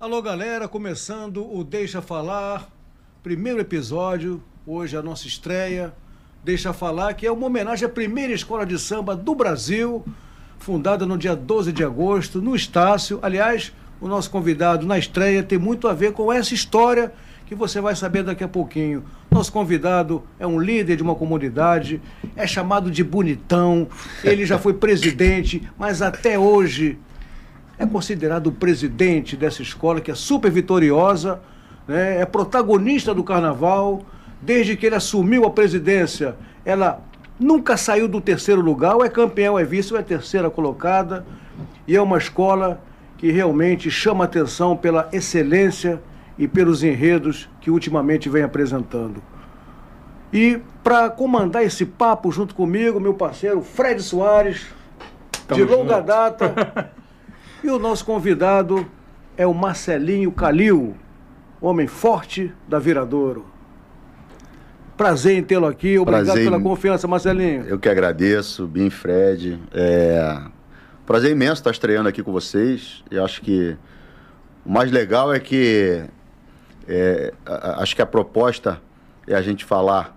Alô, galera, começando o Deixa Falar, primeiro episódio, hoje a nossa estreia, Deixa Falar, que é uma homenagem à primeira escola de samba do Brasil, fundada no dia 12 de agosto, no Estácio. Aliás, o nosso convidado na estreia tem muito a ver com essa história que você vai saber daqui a pouquinho. Nosso convidado é um líder de uma comunidade, é chamado de bonitão, ele já foi presidente, mas até hoje é considerado o presidente dessa escola, que é super vitoriosa, né? É protagonista do carnaval. Desde que ele assumiu a presidência, ela nunca saiu do terceiro lugar, ou é campeão, ou é vice, ou é terceira colocada. E é uma escola que realmente chama atenção pela excelência e pelos enredos que ultimamente vem apresentando. E para comandar esse papo junto comigo, meu parceiro Fred Soares, de longa data. E o nosso convidado é o Marcelinho Calil, homem forte da Viradouro. Prazer em tê-lo aqui, obrigado pela confiança, Marcelinho. Eu que agradeço, Bim, Fred. Prazer imenso estar estreando aqui com vocês. E acho que o mais legal é que acho que a proposta é a gente falar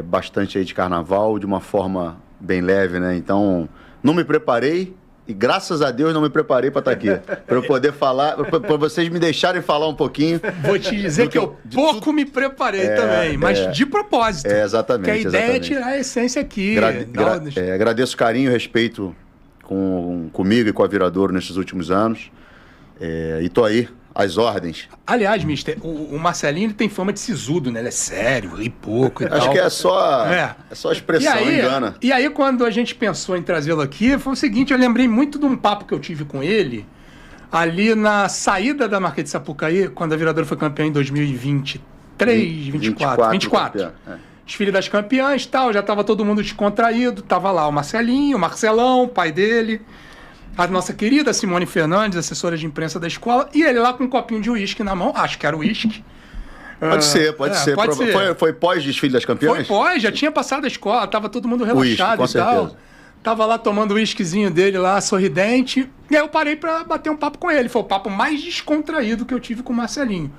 bastante aí de carnaval de uma forma bem leve, né? Então, não me preparei. E graças a Deus não me preparei para estar aqui. Para eu poder falar, para vocês me deixarem falar um pouquinho. Vou te dizer que eu pouco me preparei também, mas de propósito. Exatamente. Porque a ideia é tirar a essência aqui. Agradeço o carinho e respeito comigo e com a Viradouro nesses últimos anos. E tô aí, às ordens. Aliás, mister, o Marcelinho ele tem fama de sisudo, né? Ele é sério, ri pouco e tal. Acho que é só expressão, engana. E aí, quando a gente pensou em trazê-lo aqui, foi o seguinte, eu lembrei muito de um papo que eu tive com ele, ali na saída da Marquês de Sapucaí, quando a Viradouro foi campeã em 2023, 24. Desfile das campeãs e tal, já estava todo mundo descontraído, tava lá o Marcelinho, o Marcelão, o pai dele, a nossa querida Simone Fernandes, assessora de imprensa da escola, e ele lá com um copinho de uísque na mão, acho que era uísque. Pode ser. Foi pós-desfile das campeãs? Foi pós, já tinha passado a escola, tava todo mundo relaxado uísque, e tal. certeza. Tava lá tomando o uísquezinho dele lá, sorridente, e aí eu parei pra bater um papo com ele. Foi o papo mais descontraído que eu tive com o Marcelinho.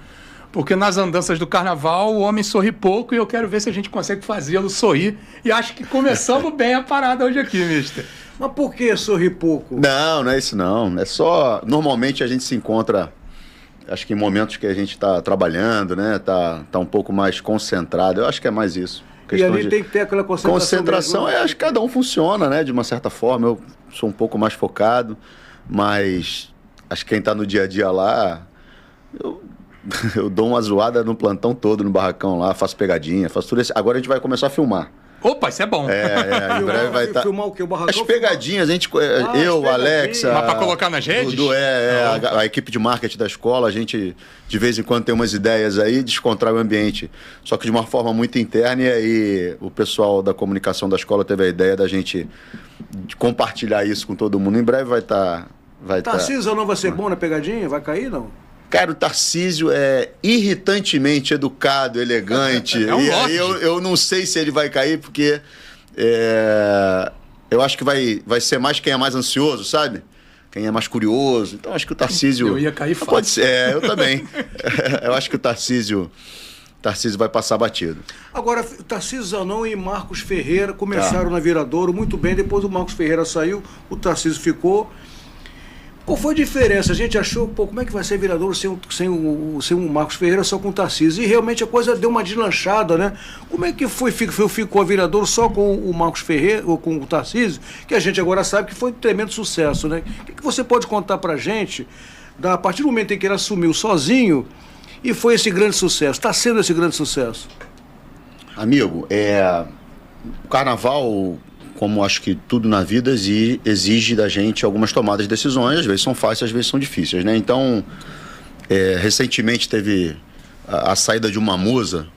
Porque nas andanças do carnaval o homem sorri pouco e eu quero ver se a gente consegue fazê-lo sorrir. E acho que começamos bem a parada hoje aqui, mister. Mas por que sorrir pouco? Não é isso não. É só... Normalmente a gente se encontra, acho que em momentos que a gente está trabalhando, né? Tá um pouco mais concentrado. Eu acho que é mais isso. E ali tem que ter aquela concentração. Acho que cada um funciona, né? De uma certa forma. Eu sou um pouco mais focado, mas acho que quem está no dia a dia lá... Eu dou uma zoada no plantão todo, no barracão lá, faço pegadinha, faço tudo isso. Agora a gente vai começar a filmar. Opa, isso é bom. Em breve vai estar. Filmar o quê? O barracão? As pegadinhas, a gente, eu, Alexa. Mas pra colocar nas redes? A equipe de marketing da escola, a gente de vez em quando tem umas ideias aí, descontrai o ambiente. Só que de uma forma muito interna, e aí o pessoal da comunicação da escola teve a ideia da gente compartilhar isso com todo mundo. Em breve vai estar. Tarcísio não vai ser bom na pegadinha? Vai cair, não? Cara, o Tarcísio é irritantemente educado, elegante. E aí eu não sei se ele vai cair, porque eu acho que vai ser mais quem é mais ansioso, sabe? Quem é mais curioso. Então acho que o Tarcísio... Eu ia cair fácil. Pode ser, eu também. Eu acho que o Tarcísio vai passar batido. Agora, Tarcísio Zanon e Marcos Ferreira começaram na Viradouro muito bem. Depois o Marcos Ferreira saiu, o Tarcísio ficou. Qual foi a diferença? A gente achou, como é que vai ser Viradouro sem o Marcos Ferreira, só com o Tarcísio? E realmente a coisa deu uma deslanchada, né? Como é que ficou a Viradouro só com o Marcos Ferreira, ou com o Tarcísio, que a gente agora sabe que foi um tremendo sucesso, né? O que você pode contar pra gente, a partir do momento em que ele assumiu sozinho, e foi esse grande sucesso? Está sendo esse grande sucesso? Amigo, o carnaval... Como acho que tudo na vida exige da gente algumas tomadas de decisões, às vezes são fáceis, às vezes são difíceis, né? Então, recentemente teve a saída de uma musa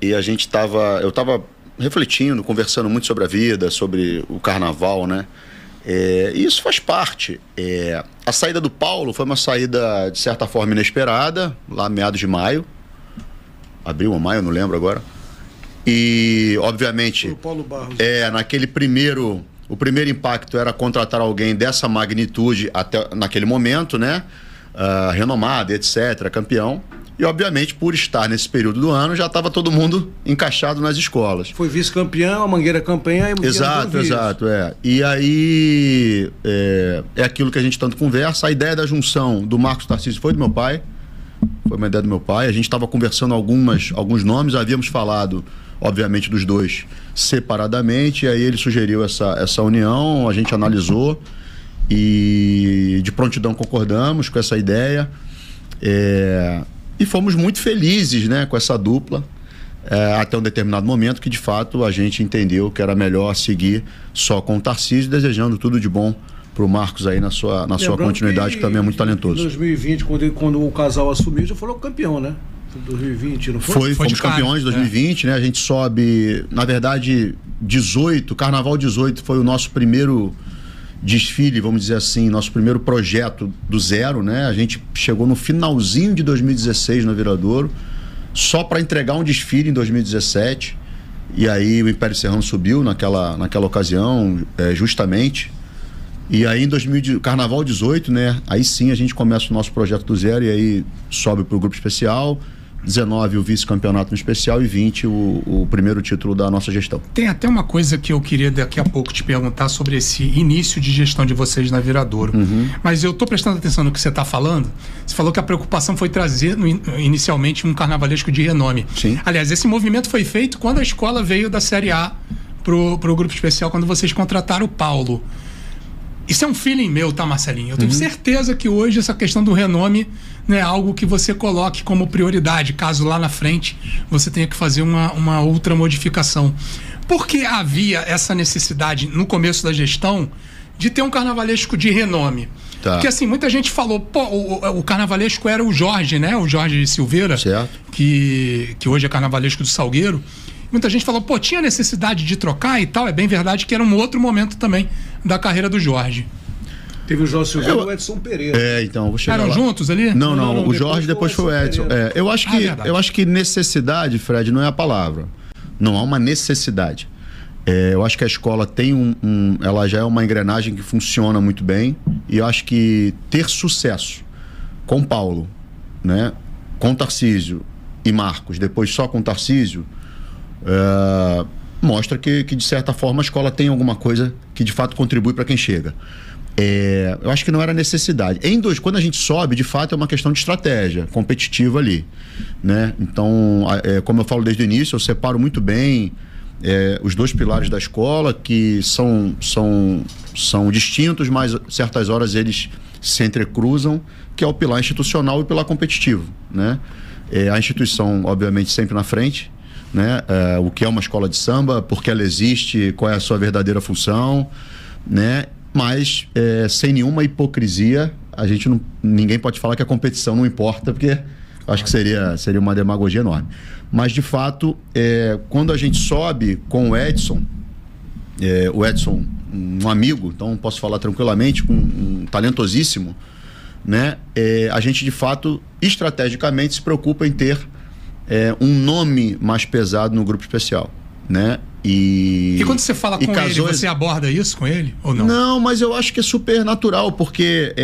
e eu estava refletindo, conversando muito sobre a vida, sobre o carnaval, né? E isso faz parte. A saída do Paulo foi uma saída, de certa forma, inesperada, lá meados de maio. Abril ou maio, não lembro agora. E, obviamente, o Paulo Barros. Naquele o primeiro impacto era contratar alguém dessa magnitude até naquele momento, né? renomada, etc., campeão. E, obviamente, por estar nesse período do ano, já estava todo mundo encaixado nas escolas. Foi vice-campeão, a Mangueira campeã e o Exato. E aí, é aquilo que a gente tanto conversa. A ideia da junção do Marcos Tarcísio foi do meu pai. Foi uma ideia do meu pai. A gente estava conversando alguns nomes, havíamos falado, obviamente, dos dois separadamente. E aí ele sugeriu essa união, a gente analisou e de prontidão concordamos com essa ideia. E fomos muito felizes, né, com essa dupla, até um determinado momento que, de fato, a gente entendeu que era melhor seguir só com o Tarcísio, desejando tudo de bom para o Marcos aí na sua continuidade, que também é muito talentoso. Em 2020, quando o casal assumiu, já falou campeão, né? 2020, não foi? Fomos campeões em 2020, né? A gente sobe, na verdade, 18, Carnaval 18 foi o nosso primeiro desfile, vamos dizer assim, nosso primeiro projeto do zero, né? A gente chegou no finalzinho de 2016 no Viradouro, só para entregar um desfile em 2017, e aí o Império Serrano subiu naquela ocasião, justamente. E aí Carnaval 18, né? Aí sim a gente começa o nosso projeto do zero e aí sobe para o grupo especial. 19 o vice-campeonato no especial e 20 o primeiro título da nossa gestão. Tem até uma coisa que eu queria daqui a pouco te perguntar sobre esse início de gestão de vocês na Viradouro. Mas eu estou prestando atenção no que você está falando. Você falou que a preocupação foi trazer inicialmente um carnavalesco de renome. Sim. Aliás, esse movimento foi feito quando a escola veio da Série A pro grupo especial, quando vocês contrataram o Paulo. Isso é um feeling meu, tá, Marcelinho? Eu tenho certeza que hoje essa questão do renome não é algo que você coloque como prioridade, caso lá na frente você tenha que fazer uma outra modificação. Por que havia essa necessidade, no começo da gestão, de ter um carnavalesco de renome? Tá. Porque assim, muita gente falou, pô, o carnavalesco era o Jorge, né? O Jorge Silveira, certo, que hoje é carnavalesco do Salgueiro. Muita gente falou, pô, tinha necessidade de trocar e tal. É bem verdade que era um outro momento também da carreira do Jorge. Teve o Jorge Silveira e o Edson Pereira. Então, vou chegar Eram lá. Juntos ali? Não, o Jorge depois foi o Edson. Eu acho que necessidade, Fred, não é a palavra. Não há uma necessidade. Eu acho que a escola tem ela já é uma engrenagem que funciona muito bem, e eu acho que ter sucesso com Paulo, né, com Tarcísio e Marcos, depois só com Tarcísio, mostra que de certa forma a escola tem alguma coisa que de fato contribui para quem chega. Eu acho que não era necessidade. Quando a gente sobe, de fato é uma questão de estratégia competitiva ali, né? Então, como eu falo desde o início, eu separo muito bem os dois pilares da escola, que são distintos, mas certas horas eles se entrecruzam, que é o pilar institucional e o pilar competitivo, né? A instituição, obviamente, sempre na frente, né? O que é uma escola de samba, por que ela existe, qual é a sua verdadeira função, né? Mas sem nenhuma hipocrisia, ninguém pode falar que a competição não importa, porque acho que seria uma demagogia enorme. Mas, de fato, quando a gente sobe com o Edson, um amigo, então posso falar tranquilamente, um talentosíssimo, né? A gente, de fato, estrategicamente se preocupa em ter um nome mais pesado no grupo especial, né? E quando você fala com ele, você aborda isso com ele ou não? Não, mas eu acho que é super natural, porque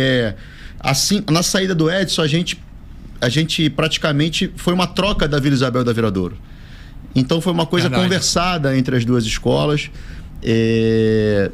assim, na saída do Edson, a gente praticamente foi uma troca da Vila Isabel e da Viradouro. Então foi uma coisa conversada entre as duas escolas, e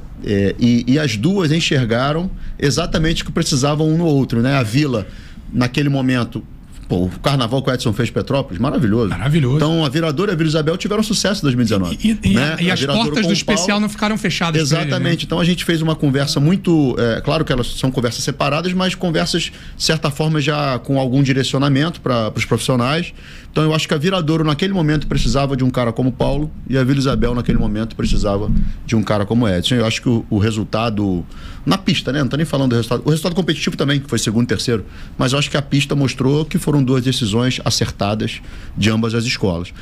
as duas enxergaram exatamente o que precisavam um no outro, né? A Vila, naquele momento, o carnaval que o Edson fez em Petrópolis, maravilhoso. Então a Viradouro e a Vila Isabel tiveram sucesso em 2019. E as portas do especial não ficaram fechadas. Exatamente. Ele, né? Então a gente fez uma conversa muito... claro que elas são conversas separadas, mas conversas, de certa forma, já com algum direcionamento para os profissionais. Então eu acho que a Viradouro, naquele momento, precisava de um cara como Paulo, e a Vila Isabel, naquele momento, precisava de um cara como Edson. Eu acho que o resultado... Na pista, né? Não estou nem falando do resultado. O resultado competitivo também, que foi segundo e terceiro. Mas eu acho que a pista mostrou que foram duas decisões acertadas de ambas as escolas.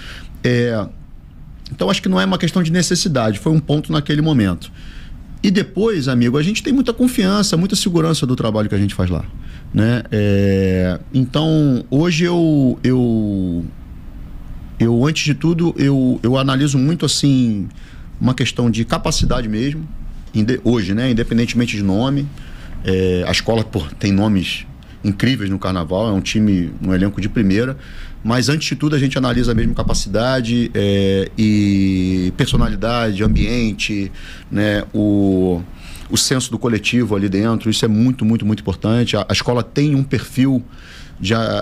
Então acho que não é uma questão de necessidade, foi um ponto naquele momento. E depois, amigo, a gente tem muita confiança, muita segurança do trabalho que a gente faz lá, né? Então hoje eu antes de tudo eu analiso muito assim uma questão de capacidade mesmo, hoje, né? Independentemente de nome, a escola tem nomes incríveis no Carnaval, é um time, um elenco de primeira, mas antes de tudo a gente analisa mesmo capacidade e personalidade, ambiente, né, o senso do coletivo ali dentro. Isso é muito, muito, muito importante. A escola tem um perfil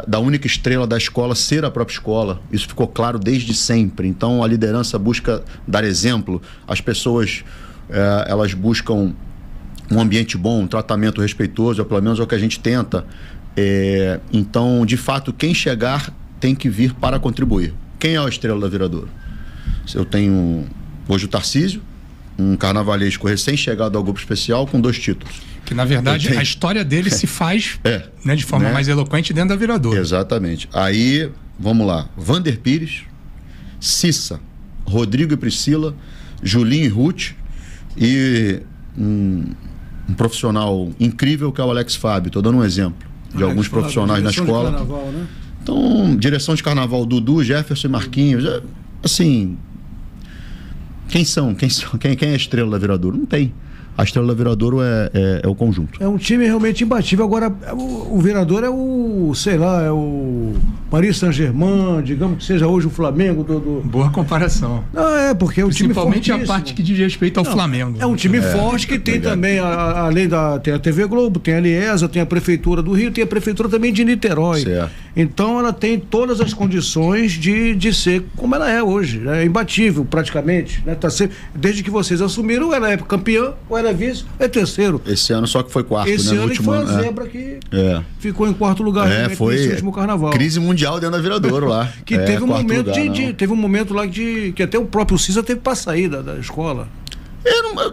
da única estrela da escola ser a própria escola. Isso ficou claro desde sempre. Então a liderança busca dar exemplo. As pessoas elas buscam um ambiente bom, um tratamento respeitoso, pelo menos é o que a gente tenta. Então, de fato, quem chegar tem que vir para contribuir. Quem é a estrela da Viradouro? Eu tenho hoje o Tarcísio, um carnavalesco recém-chegado ao grupo especial com 2 títulos. Que, na verdade, a história dele se faz né, de forma mais eloquente dentro da Viradouro. Exatamente. Aí, vamos lá. Vander Pires, Cissa, Rodrigo e Priscila, Julinho e Ruth e um profissional incrível que é o Alex Fábio. Estou dando um exemplo de alguns profissionais na escola. Carnaval, né? Então, direção de carnaval, Dudu, Jefferson e Marquinhos. Assim, quem é a estrela da Viradouro? Não tem. A estrela da Viradouro é o conjunto. É um time realmente imbatível. Agora, o Viradouro é o, sei lá, é o Paris Saint-Germain, digamos que seja hoje o Flamengo Boa comparação. Não, porque é um time principalmente a parte que diz respeito ao Flamengo. É um time forte que tem também, além tem a TV Globo, tem a Liesa, tem a Prefeitura do Rio, tem a Prefeitura também de Niterói. Certo. Então ela tem todas as condições de ser como ela é hoje. É imbatível, praticamente. Né? Desde que vocês assumiram, ela é campeã, ou ela é vice, é terceiro. Esse ano só que foi quarto, Esse né? ano No último foi a zebra que ficou em quarto lugar foi nesse último carnaval. Crise mundial dentro da Viradouro lá. Que teve um momento teve um momento lá que até o próprio Cissa teve para sair da escola.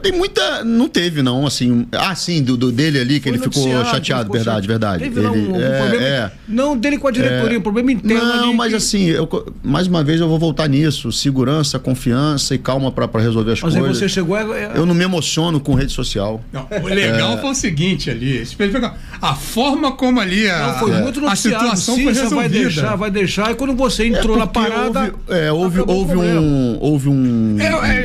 Tem muita. Não teve, não, assim. Sim, dele ali, que ele ficou chateado, verdade. Teve lá um problema. Não dele com a diretoria, um problema interno. Não, mas assim, mais uma vez eu vou voltar nisso. Segurança, confiança e calma pra resolver as coisas. Mas aí você chegou. Eu não me emociono com rede social. Não, o legal foi o seguinte ali. A forma como ali foi muito a situação foi resolvida. Vai deixar. E quando você entrou na parada. Houve um.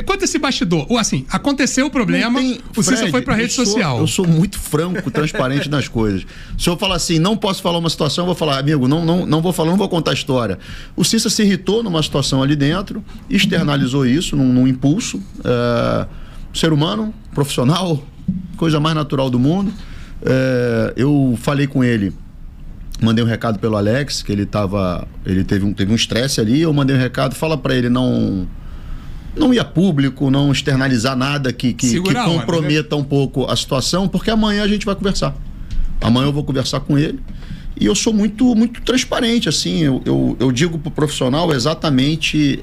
Quanto esse bastidor? Assim, aconteceu o problema, o Cissa foi pra rede social. Eu sou muito franco, transparente nas coisas. Se eu falar assim, não posso falar uma situação, eu vou falar, amigo, não vou falar, não vou contar a história. O Cissa se irritou numa situação ali dentro, externalizou isso num impulso. Ser humano, profissional, coisa mais natural do mundo. Eu falei com ele, mandei um recado pelo Alex, que ele teve um estresse ali, eu mandei um recado, fala pra ele não ir a público, não externalizar nada que comprometa um pouco a situação, porque amanhã a gente vai conversar. Amanhã eu vou conversar com ele e eu sou muito, muito transparente, assim, eu digo pro profissional exatamente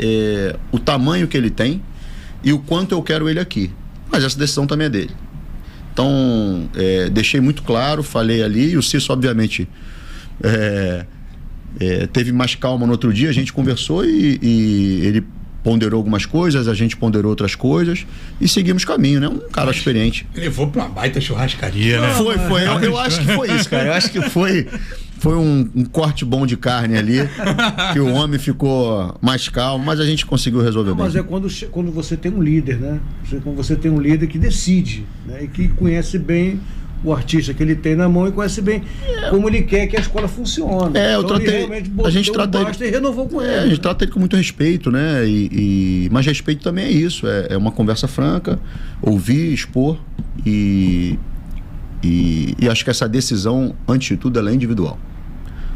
o tamanho que ele tem e o quanto eu quero ele aqui. Mas essa decisão também é dele. Então, deixei muito claro, falei ali, e o Cício, obviamente, teve mais calma no outro dia, a gente conversou e ele ponderou algumas coisas, a gente ponderou outras coisas e seguimos caminho, né? Um cara experiente. Levou pra uma baita churrascaria, né? Foi. Eu acho que foi isso, cara. Eu acho que foi um corte bom de carne ali, que o homem ficou mais calmo, mas a gente conseguiu resolver bem. Mas é quando você tem um líder, né? Quando você tem um líder que decide, né? E que conhece bem o artista que ele tem na mão e conhece bem como ele quer que a escola funcione. A gente trata ele e renovou com ele. A gente trata ele com muito respeito, né? Mas respeito também é isso, é uma conversa franca, ouvir, expor e acho que essa decisão, antes de tudo, ela é individual.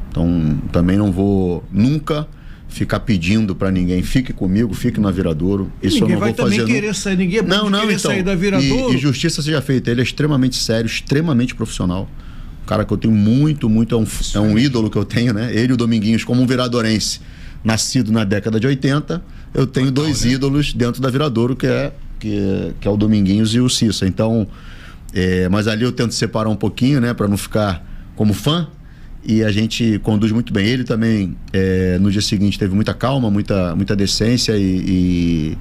Então, também não vou nunca ficar pedindo pra ninguém, fique comigo, fique na Viradouro. Isso eu não vou fazer. Ninguém vai querer sair da Viradouro. E justiça seja feita. Ele é extremamente sério, extremamente profissional. Um cara que eu tenho muito, é um ídolo que eu tenho, né? Ele e o Dominguinhos, como um viradorense, nascido na década de 80, eu tenho dois ídolos dentro da Viradouro, que é o Dominguinhos e o Cissa. Então, mas ali eu tento separar um pouquinho, né? Pra não ficar como fã. E a gente conduz muito bem. Ele também, no dia seguinte, teve muita calma, muita decência e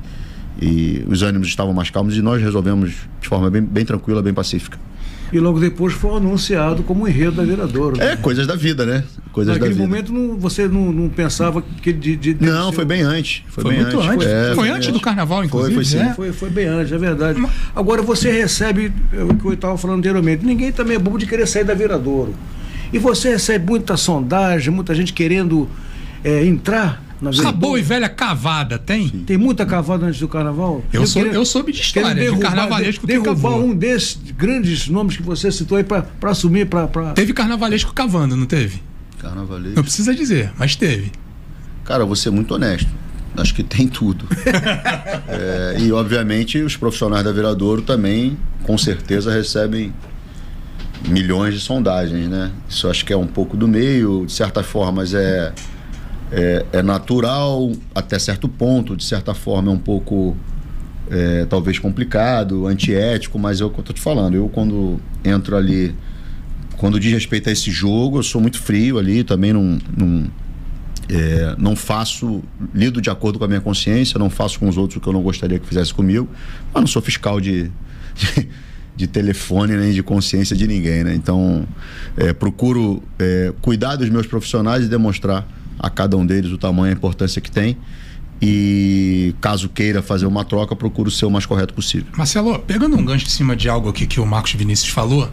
os ânimos estavam mais calmos e nós resolvemos de forma bem tranquila, bem pacífica. E logo depois foi anunciado como um enredo da Viradouro. Coisas da vida, né? Naquele momento você não pensava que... Não, foi bem antes. Foi muito antes. Foi antes do carnaval, inclusive. Foi bem antes, é verdade. Agora você recebe, o que eu estava falando anteriormente, ninguém também é bobo de querer sair da Viradouro. E você recebe muita sondagem, muita gente querendo entrar na Essa boa e velha cavada, tem? Sim. Tem muita cavada antes do carnaval? Eu soube de história, de carnavalesco que derrubar cavou. Um desses grandes nomes que você citou aí para assumir, para... Teve carnavalesco cavando, não teve? Carnavalesco. Não precisa dizer, mas teve. Cara, eu vou ser muito honesto. Acho que tem tudo. E, obviamente, os profissionais da Viradouro também, com certeza, recebem milhões de sondagens, né? Isso acho que é um pouco do meio, de certa forma, mas é natural até certo ponto, de certa forma é um pouco talvez complicado, antiético, mas é o que eu tô te falando. Eu, quando entro ali, quando diz respeito a esse jogo, eu sou muito frio ali, também não faço, lido de acordo com a minha consciência, não faço com os outros o que eu não gostaria que fizesse comigo, mas não sou fiscal de telefone nem de consciência de ninguém, né? Então procuro cuidar dos meus profissionais e demonstrar a cada um deles o tamanho e a importância que tem, e caso queira fazer uma troca, procuro ser o mais correto possível. Marcelo, pegando um gancho em cima de algo aqui que o Marcos Vinícius falou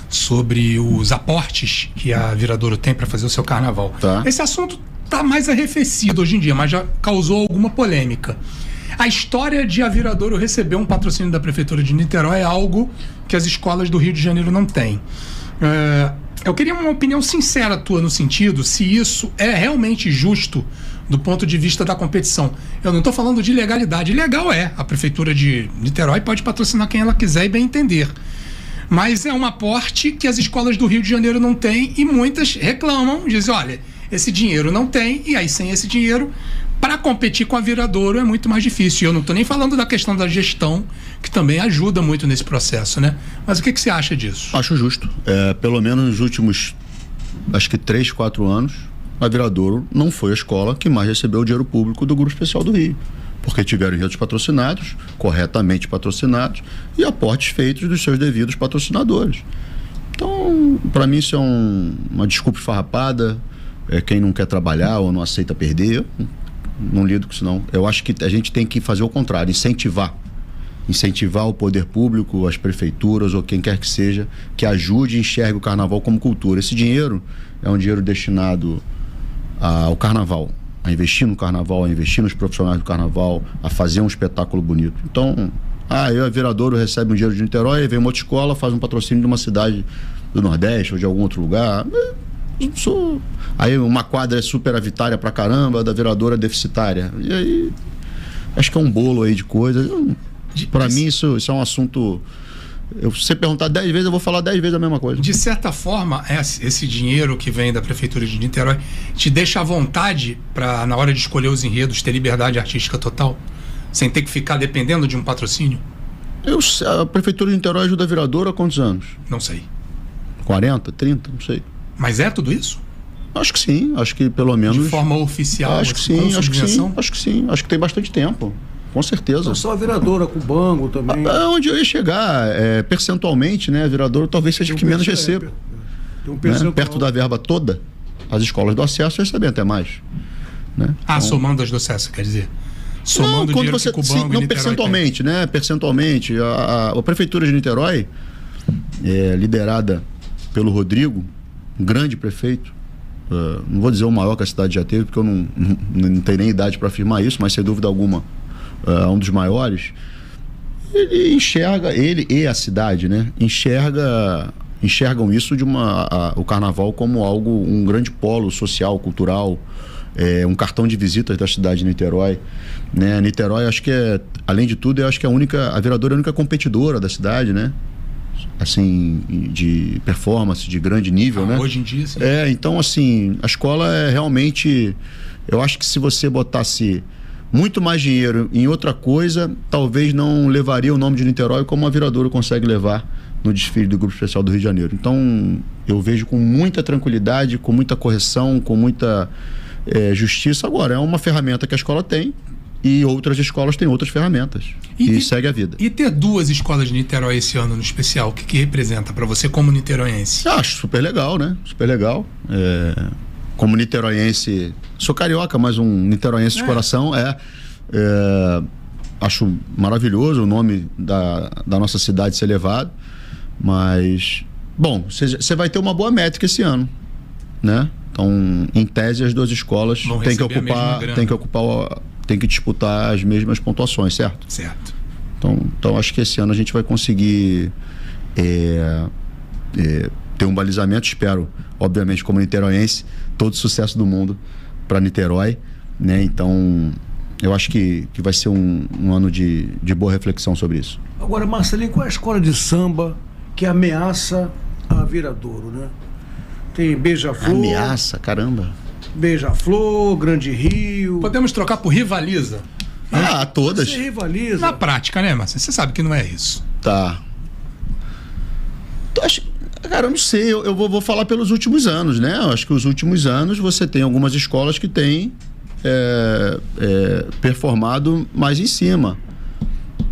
sobre os aportes que a Viradouro tem para fazer o seu carnaval. Tá. Esse assunto está mais arrefecido hoje em dia, mas já causou alguma polêmica. A história de a Viradouro receber um patrocínio da Prefeitura de Niterói é algo que as escolas do Rio de Janeiro não têm. Eu queria uma opinião sincera tua no sentido se isso é realmente justo do ponto de vista da competição. Eu não estou falando de legalidade. Legal a Prefeitura de Niterói pode patrocinar quem ela quiser e bem entender. Mas é um aporte que as escolas do Rio de Janeiro não têm e muitas reclamam, dizem, olha, esse dinheiro não tem, e aí sem esse dinheiro, para competir com a Viradouro é muito mais difícil. E eu não estou nem falando da questão da gestão, que também ajuda muito nesse processo, né? Mas o que você acha disso? Acho justo. Pelo menos nos últimos, acho que 3, 4 anos, a Viradouro não foi a escola que mais recebeu o dinheiro público do Grupo Especial do Rio. Porque tiveram enredos patrocinados, corretamente patrocinados, e aportes feitos dos seus devidos patrocinadores. Então, para mim isso é uma desculpa esfarrapada. Quem não quer trabalhar ou não aceita perder, não lido com isso não. Eu acho que a gente tem que fazer o contrário, incentivar o poder público, as prefeituras ou quem quer que seja, que ajude e enxergue o carnaval como cultura. Esse dinheiro é um dinheiro destinado ao carnaval, a investir no carnaval, a investir nos profissionais do carnaval, a fazer um espetáculo bonito. Então, a Viradouro recebe um dinheiro de Niterói, vem uma outra escola, faz um patrocínio de uma cidade do Nordeste ou de algum outro lugar. Aí uma quadra é superavitária pra caramba, da Viradouro é deficitária. E aí, acho que é um bolo aí de coisas. Pra mim isso é um assunto... Se você perguntar 10 vezes, eu vou falar 10 vezes a mesma coisa. De certa forma, esse dinheiro que vem da Prefeitura de Niterói te deixa à vontade para, na hora de escolher os enredos, ter liberdade artística total? Sem ter que ficar dependendo de um patrocínio? A Prefeitura de Niterói ajuda a Viradouro há quantos anos? Não sei. 40, 30, não sei. Mas é tudo isso? Acho que sim, acho que pelo menos... De forma oficial? Acho que sim, acho que sim. Acho que tem bastante tempo. Com certeza. Não só a Viradouro, com o Bango também. Onde eu ia chegar, percentualmente, né? A Viradouro talvez seja que menos receba. Perto da verba toda, as escolas do acesso recebem até mais. Né? Então, somando as do acesso, quer dizer? Somando o dinheiro que o Bango não, percentualmente, né? Percentualmente. A Prefeitura de Niterói, liderada pelo Rodrigo, um grande prefeito, não vou dizer o maior que a cidade já teve, porque eu não tenho nem idade para afirmar isso, mas sem dúvida alguma um dos maiores. Ele enxerga, ele e a cidade, né, enxergam isso o carnaval como um grande polo social, cultural, um cartão de visitas da cidade de Niterói, né? Niterói, acho que além de tudo, eu acho que a Viradouro é a única competidora da cidade, né? Assim, de performance, de grande nível, né? Hoje em dia, sim. Então, assim, a escola realmente... Eu acho que se você botasse muito mais dinheiro em outra coisa, talvez não levaria o nome de Niterói como a Viradouro consegue levar no desfile do Grupo Especial do Rio de Janeiro. Então, eu vejo com muita tranquilidade, com muita correção, com muita justiça. Agora, é uma ferramenta que a escola tem, e outras escolas têm outras ferramentas. E segue a vida. E ter 2 escolas de Niterói esse ano no especial, o que representa para você como niteroiense? Acho super legal, né? Super legal. Como niteroiense, sou carioca, mas um niteroiense de coração. Acho maravilhoso o nome da nossa cidade ser levado. Mas, bom, você vai ter uma boa métrica esse ano. né? Então, em tese, as duas escolas têm que disputar as mesmas pontuações, certo? Certo. Então acho que esse ano a gente vai conseguir ter um balizamento. Espero, obviamente, como niteroiense, todo o sucesso do mundo para Niterói, né? Então, eu acho que vai ser um ano de boa reflexão sobre isso. Agora, Marcelinho, qual é a escola de samba que ameaça a Viradouro, né? Tem Beija-Flor. Ameaça, caramba. Beija-Flor, Grande Rio. Podemos trocar por rivaliza? Todas. Você rivaliza. Na prática, né, Marcelo? Você sabe que não é isso. Tá. Cara, eu não sei. Eu vou falar pelos últimos anos, né? Eu acho que os últimos anos você tem algumas escolas que têm performado mais em cima.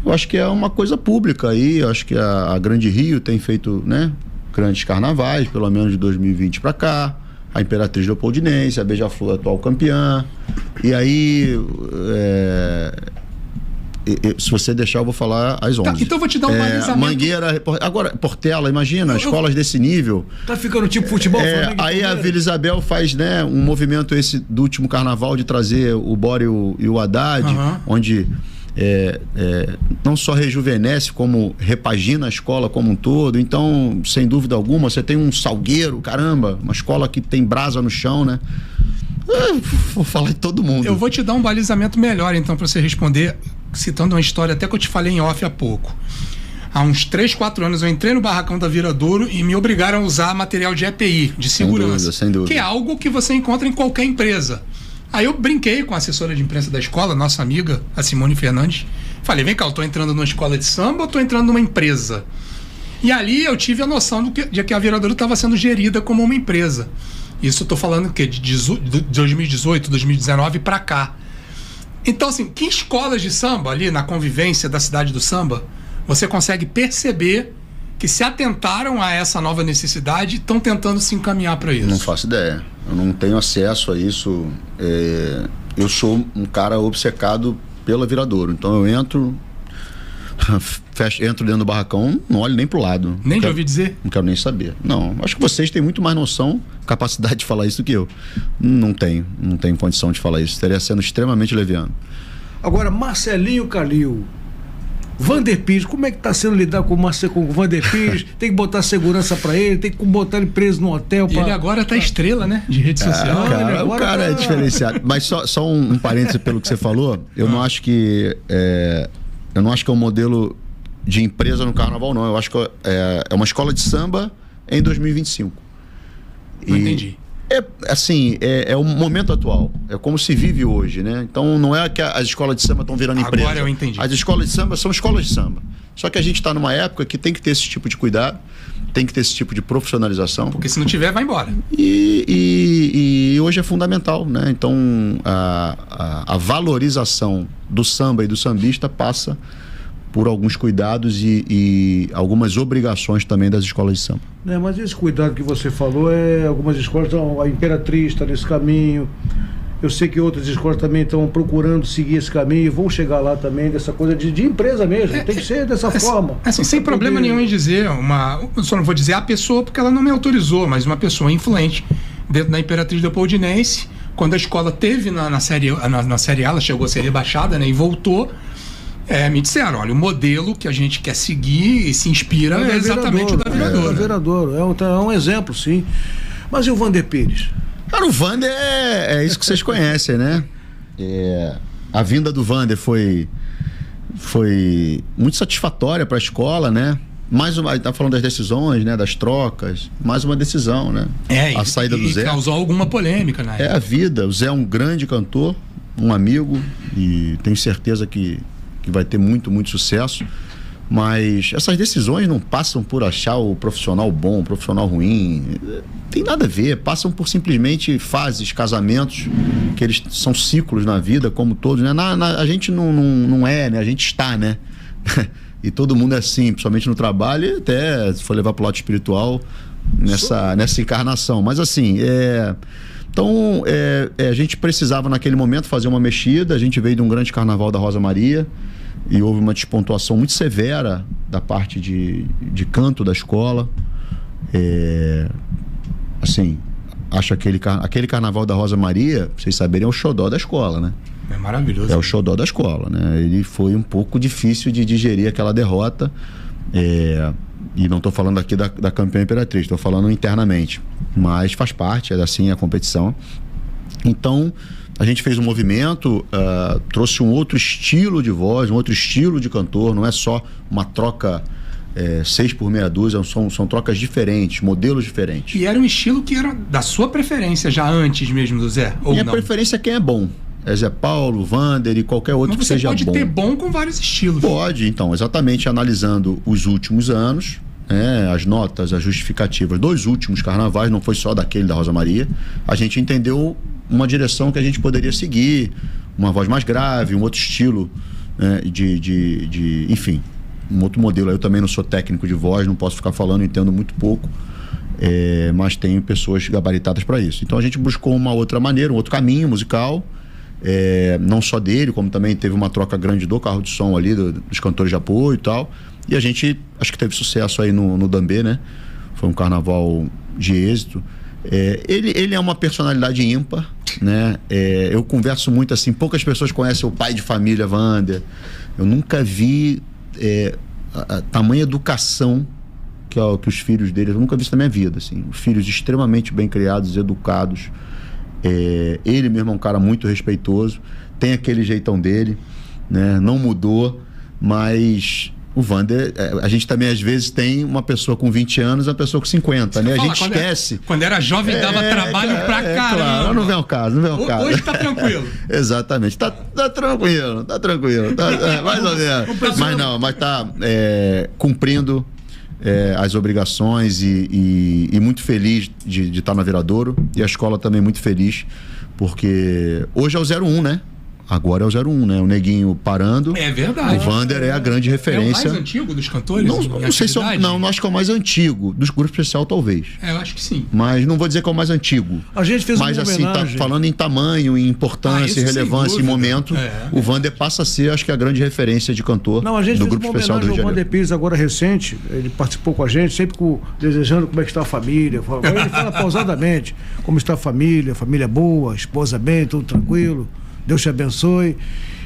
Eu acho que é uma coisa pública aí. Eu acho que a Grande Rio tem feito, né, grandes carnavais, pelo menos de 2020 para cá. A Imperatriz Leopoldinense, a Beija-Flor, atual campeã. E aí, se você deixar, eu vou falar às 11. Tá, então eu vou te dar um balizamento. Mangueira, agora, Portela, imagina, escolas desse nível. Tá ficando tipo futebol. Aí a Vila Isabel faz, né, um movimento esse do último carnaval de trazer o Bora e o Haddad, onde não só rejuvenesce, como repagina a escola como um todo. Então, sem dúvida alguma, você tem um Salgueiro, caramba, uma escola que tem brasa no chão, né? Vou falar de todo mundo. Eu vou te dar um balizamento melhor, então, para você responder, citando uma história até que eu te falei em off há pouco. Há uns 3, 4 anos eu entrei no barracão da Viradouro e me obrigaram a usar material de EPI, de segurança. Sem dúvida. Que é algo que você encontra em qualquer empresa. Aí eu brinquei com a assessora de imprensa da escola, nossa amiga, a Simone Fernandes. Falei, vem cá, eu tô entrando numa escola de samba ou tô entrando numa empresa? E ali eu tive a noção de que a Viradouro estava sendo gerida como uma empresa. Isso eu tô falando de 2018, 2019 para cá. Então, assim, que escolas de samba ali na convivência da cidade do samba, você consegue perceber que se atentaram a essa nova necessidade e estão tentando se encaminhar para isso? Não faço ideia. Eu não tenho acesso a isso. Eu sou um cara obcecado pela Viradouro. Então eu entro dentro do barracão, não olho nem pro lado. Nem de ouvir dizer? Não quero nem saber. Não, acho que vocês têm muito mais noção, capacidade de falar isso do que eu. Não tenho condição de falar isso. Estaria sendo extremamente leviano. Agora, Marcelinho Calil, Vander Pires, como é que tá sendo lidar com o Vander Pires? Tem que botar segurança pra ele, tem que botar ele preso no hotel. Ele agora tá estrela, né? De rede social. Cara, o cara é diferenciado. Mas só um parêntese pelo que você falou, eu não acho que é um modelo de empresa no carnaval, não. Eu acho que é uma escola de samba em 2025. Não entendi. É o momento atual. É como se vive hoje, né? Então não é que as escolas de samba estão virando empresa. Agora eu entendi. As escolas de samba são escolas de samba. Só que a gente está numa época que tem que ter esse tipo de cuidado, tem que ter esse tipo de profissionalização. Porque se não tiver, vai embora. E hoje é fundamental, né? Então a valorização do samba e do sambista passa por alguns cuidados e algumas obrigações também das escolas de samba. Mas esse cuidado que você falou, algumas escolas, a Imperatriz está nesse caminho. Eu sei que outras escolas também estão procurando seguir esse caminho e vão chegar lá também, dessa coisa de empresa mesmo. Tem que ser dessa forma. Assim, sem problema nenhum em dizer, eu só não vou dizer a pessoa porque ela não me autorizou, mas uma pessoa influente dentro da Imperatriz Leopoldinense, quando a escola teve na série A, ela chegou a ser rebaixada, né, e voltou. Me disseram, olha, o modelo que a gente quer seguir e se inspira é exatamente o da Viradouro. É Viradouro, é um exemplo, sim. Mas e o Vander Pires? Cara, o Vander é isso que vocês conhecem, né? A vinda do Vander foi muito satisfatória para a escola, né? Mais uma, tá falando das decisões, né? Das trocas, mais uma decisão, né? A saída do Zé. Causou alguma polêmica, né? É a vida. O Zé é um grande cantor, um amigo, e tenho certeza que vai ter muito, muito sucesso. Mas essas decisões não passam por achar o profissional bom, o profissional ruim. Tem nada a ver. Passam por simplesmente fases, casamentos, que eles são ciclos na vida, como todos, né? A gente não é, né? A gente está, né? E todo mundo é assim, principalmente no trabalho, e até se for levar pro lado espiritual nessa encarnação. Mas assim, então a gente precisava naquele momento fazer uma mexida. A gente veio de um grande carnaval da Rosa Maria e houve uma despontuação muito severa da parte de canto da escola. Assim, acho aquele carnaval da Rosa Maria, pra vocês saberem, é o xodó da escola, né? É maravilhoso. É o xodó da escola, né? Ele foi um pouco difícil de digerir aquela derrota. E não estou falando aqui da campeã Imperatriz, estou falando internamente. Mas faz parte, é assim a competição. Então, a gente fez um movimento, trouxe um outro estilo de voz, um outro estilo de cantor, não é só uma troca 6 por meia dúzia, são trocas diferentes, modelos diferentes. E era um estilo que era da sua preferência já antes mesmo do Zé? Ou Minha não? preferência é quem é bom. É Zé Paulo, Vander e qualquer outro que seja bom. Mas você pode ter bom com vários estilos. Pode, então, exatamente analisando os últimos anos, as notas, as justificativas dos últimos carnavais, não foi só daquele da Rosa Maria, a gente entendeu uma direção que a gente poderia seguir, uma voz mais grave, um outro estilo, enfim, um outro modelo. Eu também não sou técnico de voz, não posso ficar falando, entendo muito pouco, mas tenho pessoas gabaritadas para isso. Então a gente buscou uma outra maneira, um outro caminho musical, não só dele, como também teve uma troca grande do carro de som ali, dos cantores de apoio e tal. E a gente, acho que teve sucesso aí no Dambê, né? Foi um carnaval de êxito. Ele é uma personalidade ímpar, né? Eu converso muito assim, poucas pessoas conhecem o pai de família Vander. Eu nunca vi a tamanha educação que os filhos dele, eu nunca vi isso na minha vida, assim. Filhos extremamente bem criados, educados. Ele mesmo é um cara muito respeitoso, tem aquele jeitão dele, né? Não mudou, mas o Vander, a gente também às vezes tem uma pessoa com 20 anos e uma pessoa com 50, né? A gente esquece. Quando era jovem dava trabalho pra caramba. Claro, não vem ao caso, caso. Hoje tá tranquilo. Exatamente, tá tranquilo, mais ou menos. Mas tá cumprindo as obrigações e muito feliz de estar na Viradouro, e a escola também muito feliz, porque hoje é o 01, né? Agora é o 01, né? O Neguinho parando. É verdade. O Vander é a grande referência. É o mais antigo dos cantores? Não sei se não acho que é o mais antigo. Dos grupos especial, talvez. Eu acho que sim. Mas não vou dizer que é o mais antigo. A gente fez mas, uma assim, homenagem. Tá falando em tamanho, em importância, em relevância, em momento. O Vander passa a ser, acho que, a grande referência de cantor do grupo especial do Rio de Janeiro. O Vander Pires, agora recente, ele participou com a gente, sempre desejando como é que está a família. Ele fala pausadamente como está a família boa, esposa bem, tudo tranquilo. Deus te abençoe.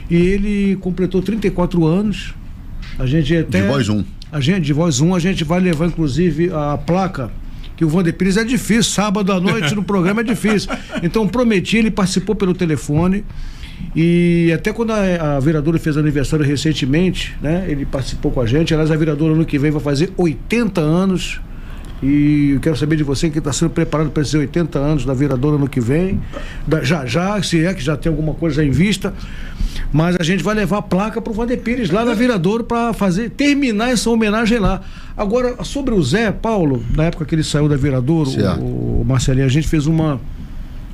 E ele completou 34 anos. A gente até... De Voz 1. De Voz 1, a gente vai levar, inclusive, a placa, que o Vander Pires é difícil, sábado à noite no programa é difícil. Então, prometi, ele participou pelo telefone. E até quando a Viradouro fez aniversário recentemente, né? Ele participou com a gente. Aliás, a Viradouro ano que vem vai fazer 80 anos. E eu quero saber de você que está sendo preparado para esses 80 anos da Viradouro ano que vem. Já, se é que já tem alguma coisa em vista. Mas a gente vai levar a placa para o Vander Pires lá na Viradouro para terminar essa homenagem lá. Agora, sobre o Zé Paulo, na época que ele saiu da Viradouro, o Marcelinho, a gente fez uma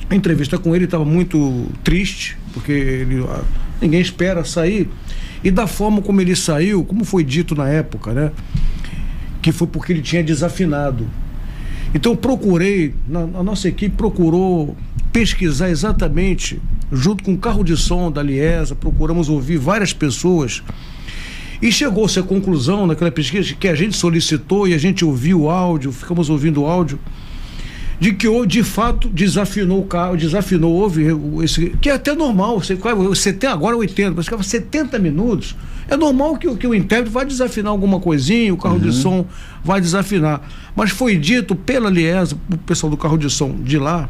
entrevista com ele, estava muito triste, porque ninguém espera sair. E da forma como ele saiu, como foi dito na época, né? Que foi porque ele tinha desafinado. Então a nossa equipe procurou pesquisar exatamente, junto com o carro de som da Liesa, procuramos ouvir várias pessoas e chegou-se à conclusão naquela pesquisa que a gente solicitou e a gente ouviu o áudio, ficamos ouvindo o áudio, de que de fato desafinou o carro, houve esse, que é até normal, você tem agora 80, mas ficava 70 minutos, é normal que o intérprete vai desafinar alguma coisinha, o carro de som vai desafinar, mas foi dito pela Liesa, o pessoal do carro de som de lá,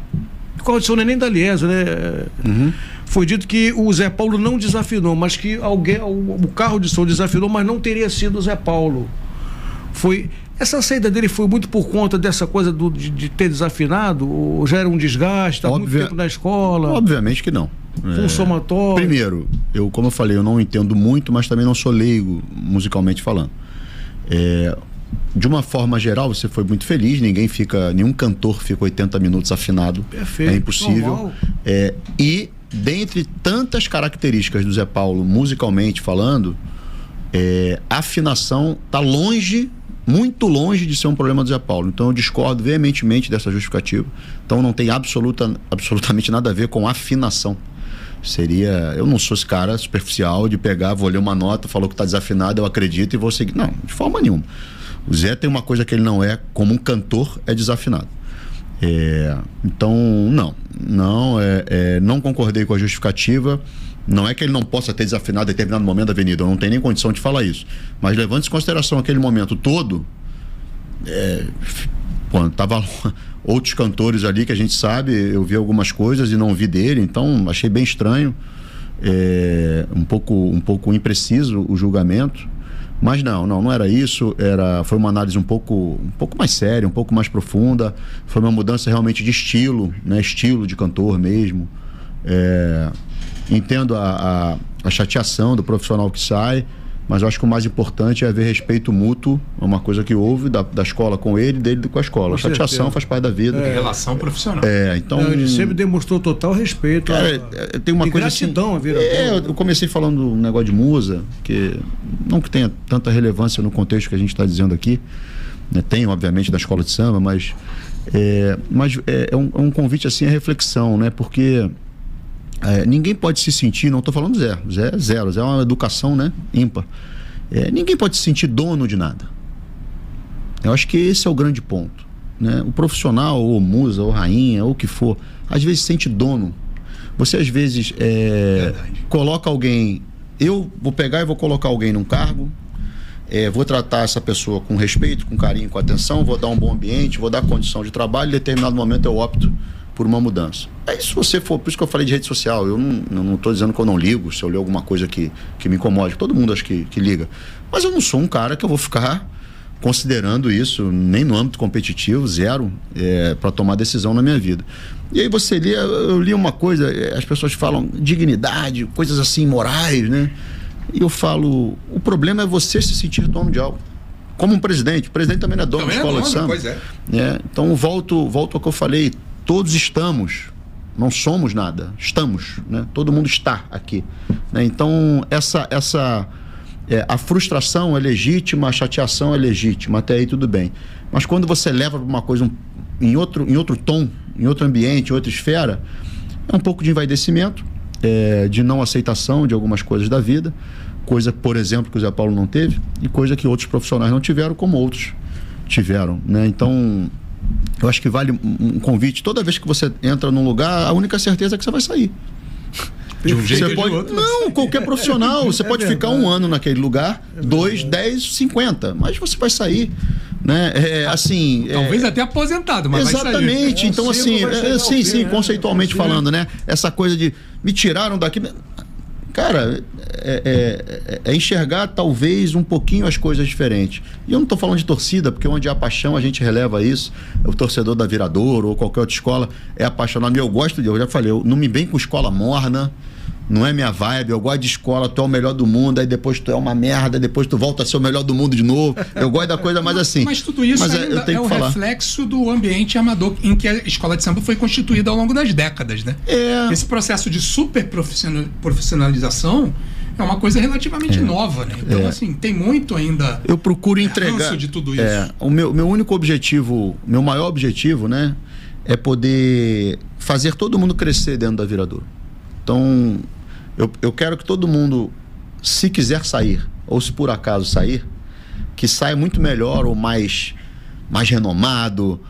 o carro de som não é nem da Liesa, né? Foi dito que o Zé Paulo não desafinou, mas que o carro de som desafinou, mas não teria sido o Zé Paulo. Essa saída dele foi muito por conta dessa coisa de ter desafinado, ou já era um desgaste, estava muito tempo na escola? Obviamente que não. Um somatório. Primeiro, como eu falei, eu não entendo muito, mas também não sou leigo musicalmente falando. De uma forma geral, você foi muito feliz, nenhum cantor fica 80 minutos afinado. Perfeito. É impossível. E dentre tantas características do Zé Paulo, musicalmente falando, a afinação está muito longe de ser um problema do Zé Paulo. Então eu discordo veementemente dessa justificativa. Então não tem absolutamente nada a ver com afinação. Eu não sou esse cara superficial de pegar, vou ler uma nota, falou que está desafinado, eu acredito e vou seguir. Não, de forma nenhuma. O Zé tem uma coisa que ele não é, como um cantor, é desafinado. Então, não concordei com a justificativa. Não é que ele não possa ter desafinado em determinado momento da avenida, eu não tenho nem condição de falar isso. Mas levando em consideração aquele momento todo, tava outros cantores ali que a gente sabe, eu vi algumas coisas e não vi dele, então achei bem estranho, um pouco impreciso o julgamento. Mas não era isso, foi uma análise um pouco mais séria, um pouco mais profunda, foi uma mudança realmente de estilo, né? Estilo de cantor mesmo. Entendo a chateação do profissional que sai, mas eu acho que o mais importante é haver respeito mútuo, é uma coisa que houve da escola com ele, dele com a escola. A chateação faz parte da vida. Relação profissional. Então, ele sempre demonstrou total respeito. Tem uma coisa gratidão, assim, eu comecei falando um negócio de musa, que não que tenha tanta relevância no contexto que a gente está dizendo aqui, né? Tem, obviamente, da escola de samba, mas é um convite assim à reflexão, né? Porque ninguém pode se sentir, não estou falando Zé é zero, Zé é uma educação, né, ímpar. Ninguém pode se sentir dono de nada. Eu acho que esse é o grande ponto, né? O profissional, ou musa, ou rainha, ou o que for, às vezes se sente dono. Você às vezes coloca alguém, eu vou pegar e vou colocar alguém num cargo, vou tratar essa pessoa com respeito, com carinho, com atenção, vou dar um bom ambiente, vou dar condição de trabalho, em determinado momento eu opto por uma mudança. Se você for, por isso que eu falei de rede social, eu não estou dizendo que eu não ligo, se eu ler alguma coisa que me incomode, todo mundo acho que liga, mas eu não sou um cara que eu vou ficar considerando isso, nem no âmbito competitivo, zero, para tomar decisão na minha vida. E aí você lê, eu li uma coisa, as pessoas falam dignidade, coisas assim, morais, né? E eu falo, o problema é você se sentir dono de algo. Como um presidente, o presidente também não é dono da escola de samba. Pois é. Então volto ao que eu falei, todos estamos, não somos nada, estamos, né? Todo mundo está aqui, né? Então a frustração é legítima, a chateação é legítima, até aí tudo bem, mas quando você leva para uma coisa em outro tom, em outro ambiente, em outra esfera, é um pouco de envaidecimento, de não aceitação de algumas coisas da vida, coisa, por exemplo, que o Zé Paulo não teve, e coisa que outros profissionais não tiveram, como outros tiveram, né? Então eu acho que vale um convite. Toda vez que você entra num lugar, a única certeza é que você vai sair. De um jeito ou de outro. Não, qualquer profissional. Você pode ficar um ano naquele lugar, 2, 10, 50, mas você vai sair, né? Talvez até aposentado, mas exatamente. Vai sair. Então, sim, conceitualmente falando, né? Essa coisa de me tiraram daqui. Cara, é enxergar talvez um pouquinho as coisas diferentes. E eu não estou falando de torcida, porque onde há paixão a gente releva isso. O torcedor da Viradouro ou qualquer outra escola é apaixonado. Eu já falei, eu não me bem com escola morna, não é minha vibe. Eu gosto de escola, tu é o melhor do mundo, aí depois tu é uma merda, depois tu volta a ser o melhor do mundo de novo. Eu gosto da coisa mais assim. Mas tudo isso ainda é o reflexo do ambiente amador em que a escola de samba foi constituída ao longo das décadas, né? Esse processo de super profissionalização é uma coisa relativamente nova, né? Então, assim, tem muito ainda. Eu procuro entregar de tudo isso. O meu único objetivo, meu maior objetivo, né, é poder fazer todo mundo crescer dentro da Viradouro. Então, eu quero que todo mundo, se quiser sair, ou se por acaso sair, que saia muito melhor ou mais renomado,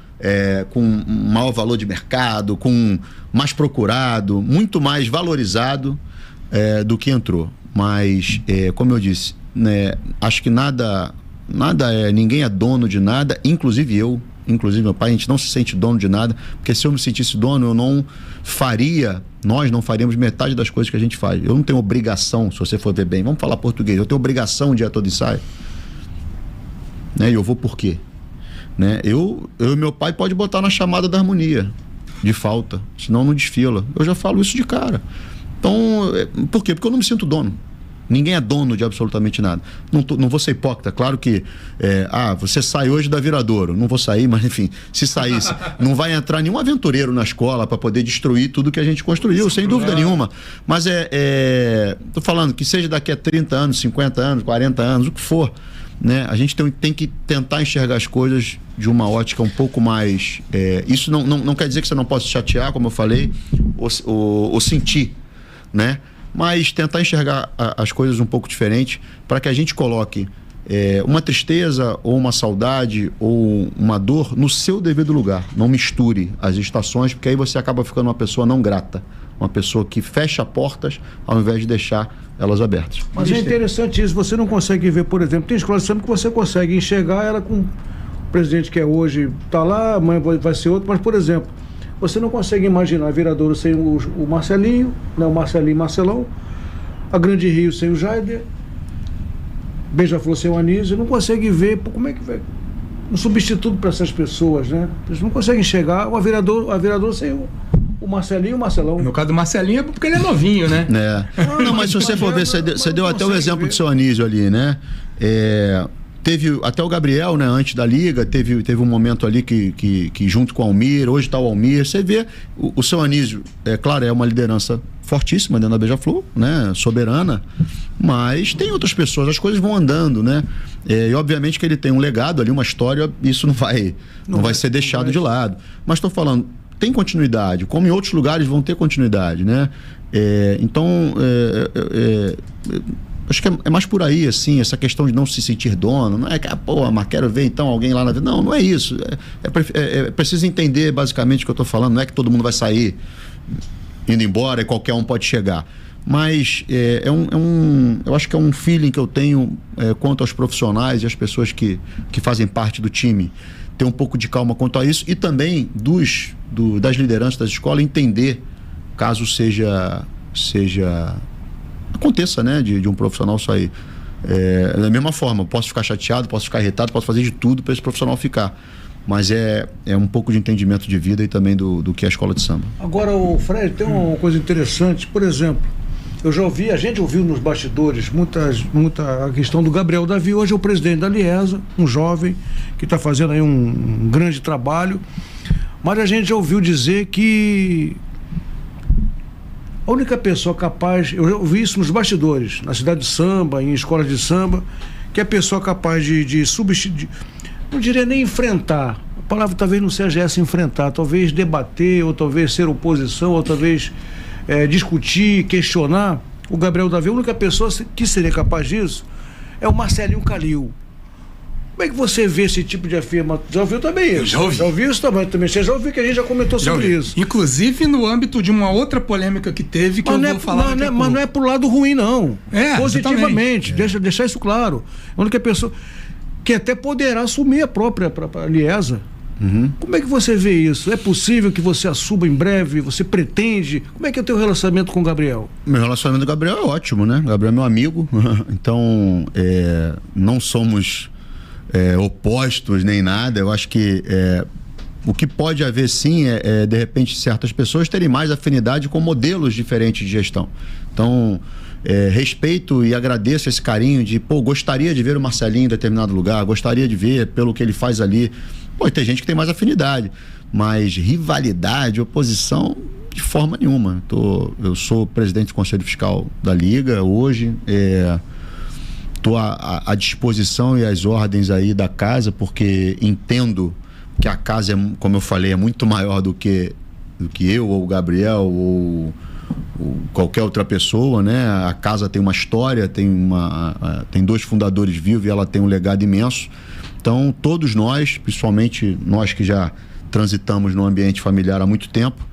com maior valor de mercado, com mais procurado, muito mais valorizado do que entrou. Mas, como eu disse, né, acho que ninguém é dono de nada, inclusive eu. Inclusive meu pai, a gente não se sente dono de nada, porque se eu me sentisse dono, nós não faríamos metade das coisas que a gente faz. Eu não tenho obrigação, se você for ver bem, vamos falar português, eu tenho obrigação de ir a todo ensaio, né? E eu vou por quê? Né? Eu e meu pai pode botar na chamada da harmonia de falta, senão não desfila. Eu já falo isso de cara. Então, por quê? Porque eu não me sinto dono. Ninguém é dono de absolutamente nada. Não vou ser hipócrita. Claro que você sai hoje da Viradouro. Não vou sair, mas enfim, se saísse, não vai entrar nenhum aventureiro na escola para poder destruir tudo que a gente construiu, sem dúvida nenhuma. Mas tô falando que seja daqui a 30 anos, 50 anos, 40 anos, o que for, né? A gente tem que tentar enxergar as coisas de uma ótica um pouco mais... isso não quer dizer que você não possa se chatear, como eu falei, ou sentir, né? Mas tentar enxergar as coisas um pouco diferente para que a gente coloque uma tristeza ou uma saudade ou uma dor no seu devido lugar. Não misture as estações, porque aí você acaba ficando uma pessoa não grata, uma pessoa que fecha portas ao invés de deixar elas abertas. Mas é interessante isso, você não consegue ver, por exemplo, tem escola de samba que você consegue enxergar ela com o presidente que é hoje, está lá, amanhã vai ser outro, mas, por exemplo, você não consegue imaginar a Viradouro sem o Marcelinho, né, o Marcelinho e Marcelão, a Grande Rio sem o Jaider, Beija-Flor sem o Anísio, não consegue ver como é que vai um substituto para essas pessoas, né? Eles não conseguem enxergar a Viradouro sem o Marcelinho e o Marcelão. No caso do Marcelinho é porque ele é novinho, né? Não, mas se você for ver, você deu até o exemplo do seu Anísio ali, né? Teve até o Gabriel, né, antes da Liga, teve um momento ali que junto com o Almir, hoje está o Almir, você vê o seu Anísio, claro, é uma liderança fortíssima dentro da Beija-Flor, né, soberana, mas tem outras pessoas, as coisas vão andando, né, e obviamente que ele tem um legado ali, uma história, isso não vai ser deixado de lado, mas estou falando, tem continuidade, como em outros lugares vão ter continuidade, né, então acho que é mais por aí, assim, essa questão de não se sentir dono, não é que, mas quero ver então alguém lá na vida. Não é isso. É preciso entender basicamente o que eu estou falando, não é que todo mundo vai sair indo embora e qualquer um pode chegar. Mas eu acho que é um feeling que eu tenho quanto aos profissionais e às pessoas que fazem parte do time. Ter um pouco de calma quanto a isso e também das lideranças das escolas entender, caso aconteça, né, de um profissional sair. Da mesma forma, posso ficar chateado, posso ficar irritado, posso fazer de tudo para esse profissional ficar. Mas é um pouco de entendimento de vida e também do que é a escola de samba. Agora, o Fred, tem uma coisa interessante, por exemplo, a gente ouviu nos bastidores muita a questão do Gabriel Davi, hoje é o presidente da Liesa, um jovem que está fazendo aí um grande trabalho, mas a gente já ouviu dizer que a única pessoa capaz, eu já ouvi isso nos bastidores, na cidade de samba, em escolas de samba, que a pessoa capaz de substituir, não diria nem enfrentar, a palavra talvez não seja essa, enfrentar, talvez debater, ou talvez ser oposição, ou talvez discutir, questionar. O Gabriel Davi, a única pessoa que seria capaz disso é o Marcelinho Calil. Como é que você vê esse tipo de afirmação? Já ouviu também isso? Eu já ouvi. Já ouviu isso também? Você já ouviu que a gente já comentou sobre isso. Inclusive no âmbito de uma outra polêmica que teve, que mas eu vou falar mas não é pro lado ruim, não. Positivamente. Deixar isso claro. A única pessoa que até poderá assumir a própria Liesa. Uhum. Como é que você vê isso? É possível que você assuma em breve? Você pretende? Como é que é o teu relacionamento com o Gabriel? Meu relacionamento com o Gabriel é ótimo, né? O Gabriel é meu amigo. Então, não somos opostos nem nada. Eu acho que o que pode haver sim de repente certas pessoas terem mais afinidade com modelos diferentes de gestão. Então respeito e agradeço esse carinho de gostaria de ver o Marcelinho em determinado lugar, gostaria de ver pelo que ele faz ali. Tem gente que tem mais afinidade, mas rivalidade, oposição, de forma nenhuma. Eu sou presidente do Conselho Fiscal da Liga hoje, estou à disposição e às ordens aí da casa, porque entendo que a casa, como eu falei, é muito maior do que eu, ou o Gabriel, ou qualquer outra pessoa, né? A casa tem uma história, tem 2 fundadores vivos e ela tem um legado imenso. Então, todos nós, principalmente nós que já transitamos no ambiente familiar há muito tempo,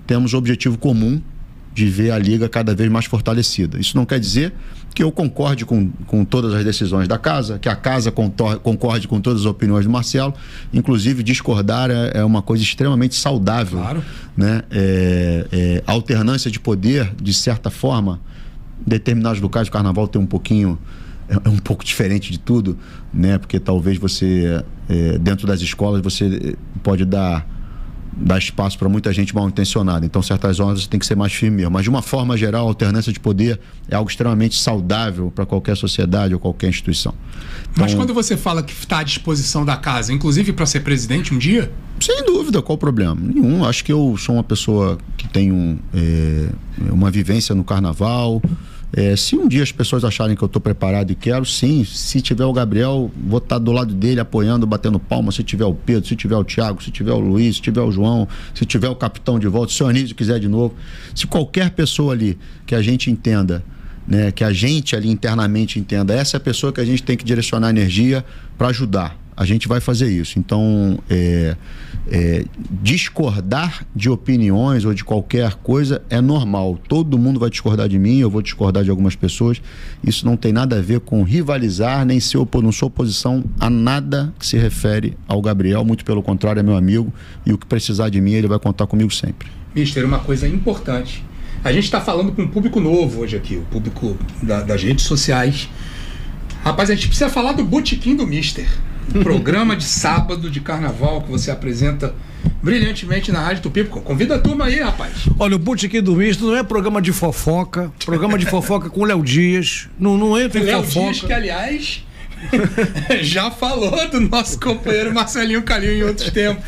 temos o objetivo comum de ver a Liga cada vez mais fortalecida. Isso não quer dizer que eu concorde com todas as decisões da casa, que a casa concorde com todas as opiniões do Marcelo. Inclusive, discordar é uma coisa extremamente saudável. Claro. Né? A alternância de poder, de certa forma, em determinados locais do carnaval tem um pouquinho... É um pouco diferente de tudo, né? Porque talvez você, dentro das escolas, você pode dar espaço para muita gente mal intencionada. Então, certas horas você tem que ser mais firme mesmo. Mas, de uma forma geral, a alternância de poder é algo extremamente saudável para qualquer sociedade ou qualquer instituição. Então, mas quando você fala que está à disposição da casa, inclusive para ser presidente um dia? Sem dúvida, qual o problema? Nenhum. Acho que eu sou uma pessoa que tem uma vivência no carnaval. Se um dia as pessoas acharem que eu estou preparado e quero, sim. Se tiver o Gabriel, vou estar do lado dele apoiando, batendo palma. Se tiver o Pedro, se tiver o Thiago, se tiver o Luiz, se tiver o João, se tiver o capitão de volta, se o Anísio quiser de novo, se qualquer pessoa ali que a gente entenda né? Que a gente ali internamente entenda, essa é a pessoa que a gente tem que direcionar energia para ajudar. A gente vai fazer isso. Então, discordar de opiniões ou de qualquer coisa é normal. Todo mundo vai discordar de mim, eu vou discordar de algumas pessoas. Isso não tem nada a ver com rivalizar, nem ser não sou oposição a nada que se refere ao Gabriel. Muito pelo contrário, é meu amigo. E o que precisar de mim, ele vai contar comigo sempre. Mister, uma coisa importante. A gente está falando com um público novo hoje aqui, o público das redes sociais. Rapaz, a gente precisa falar do Botequim do Mister. Programa de sábado de carnaval que você apresenta brilhantemente na Rádio Tupi. Convida a turma aí, rapaz. Olha, o Botequim do Mister não é programa de fofoca. Programa de fofoca com o Léo Dias. Não entra em fofoca. Léo Dias, que aliás já falou do nosso companheiro Marcelinho Calil em outros tempos.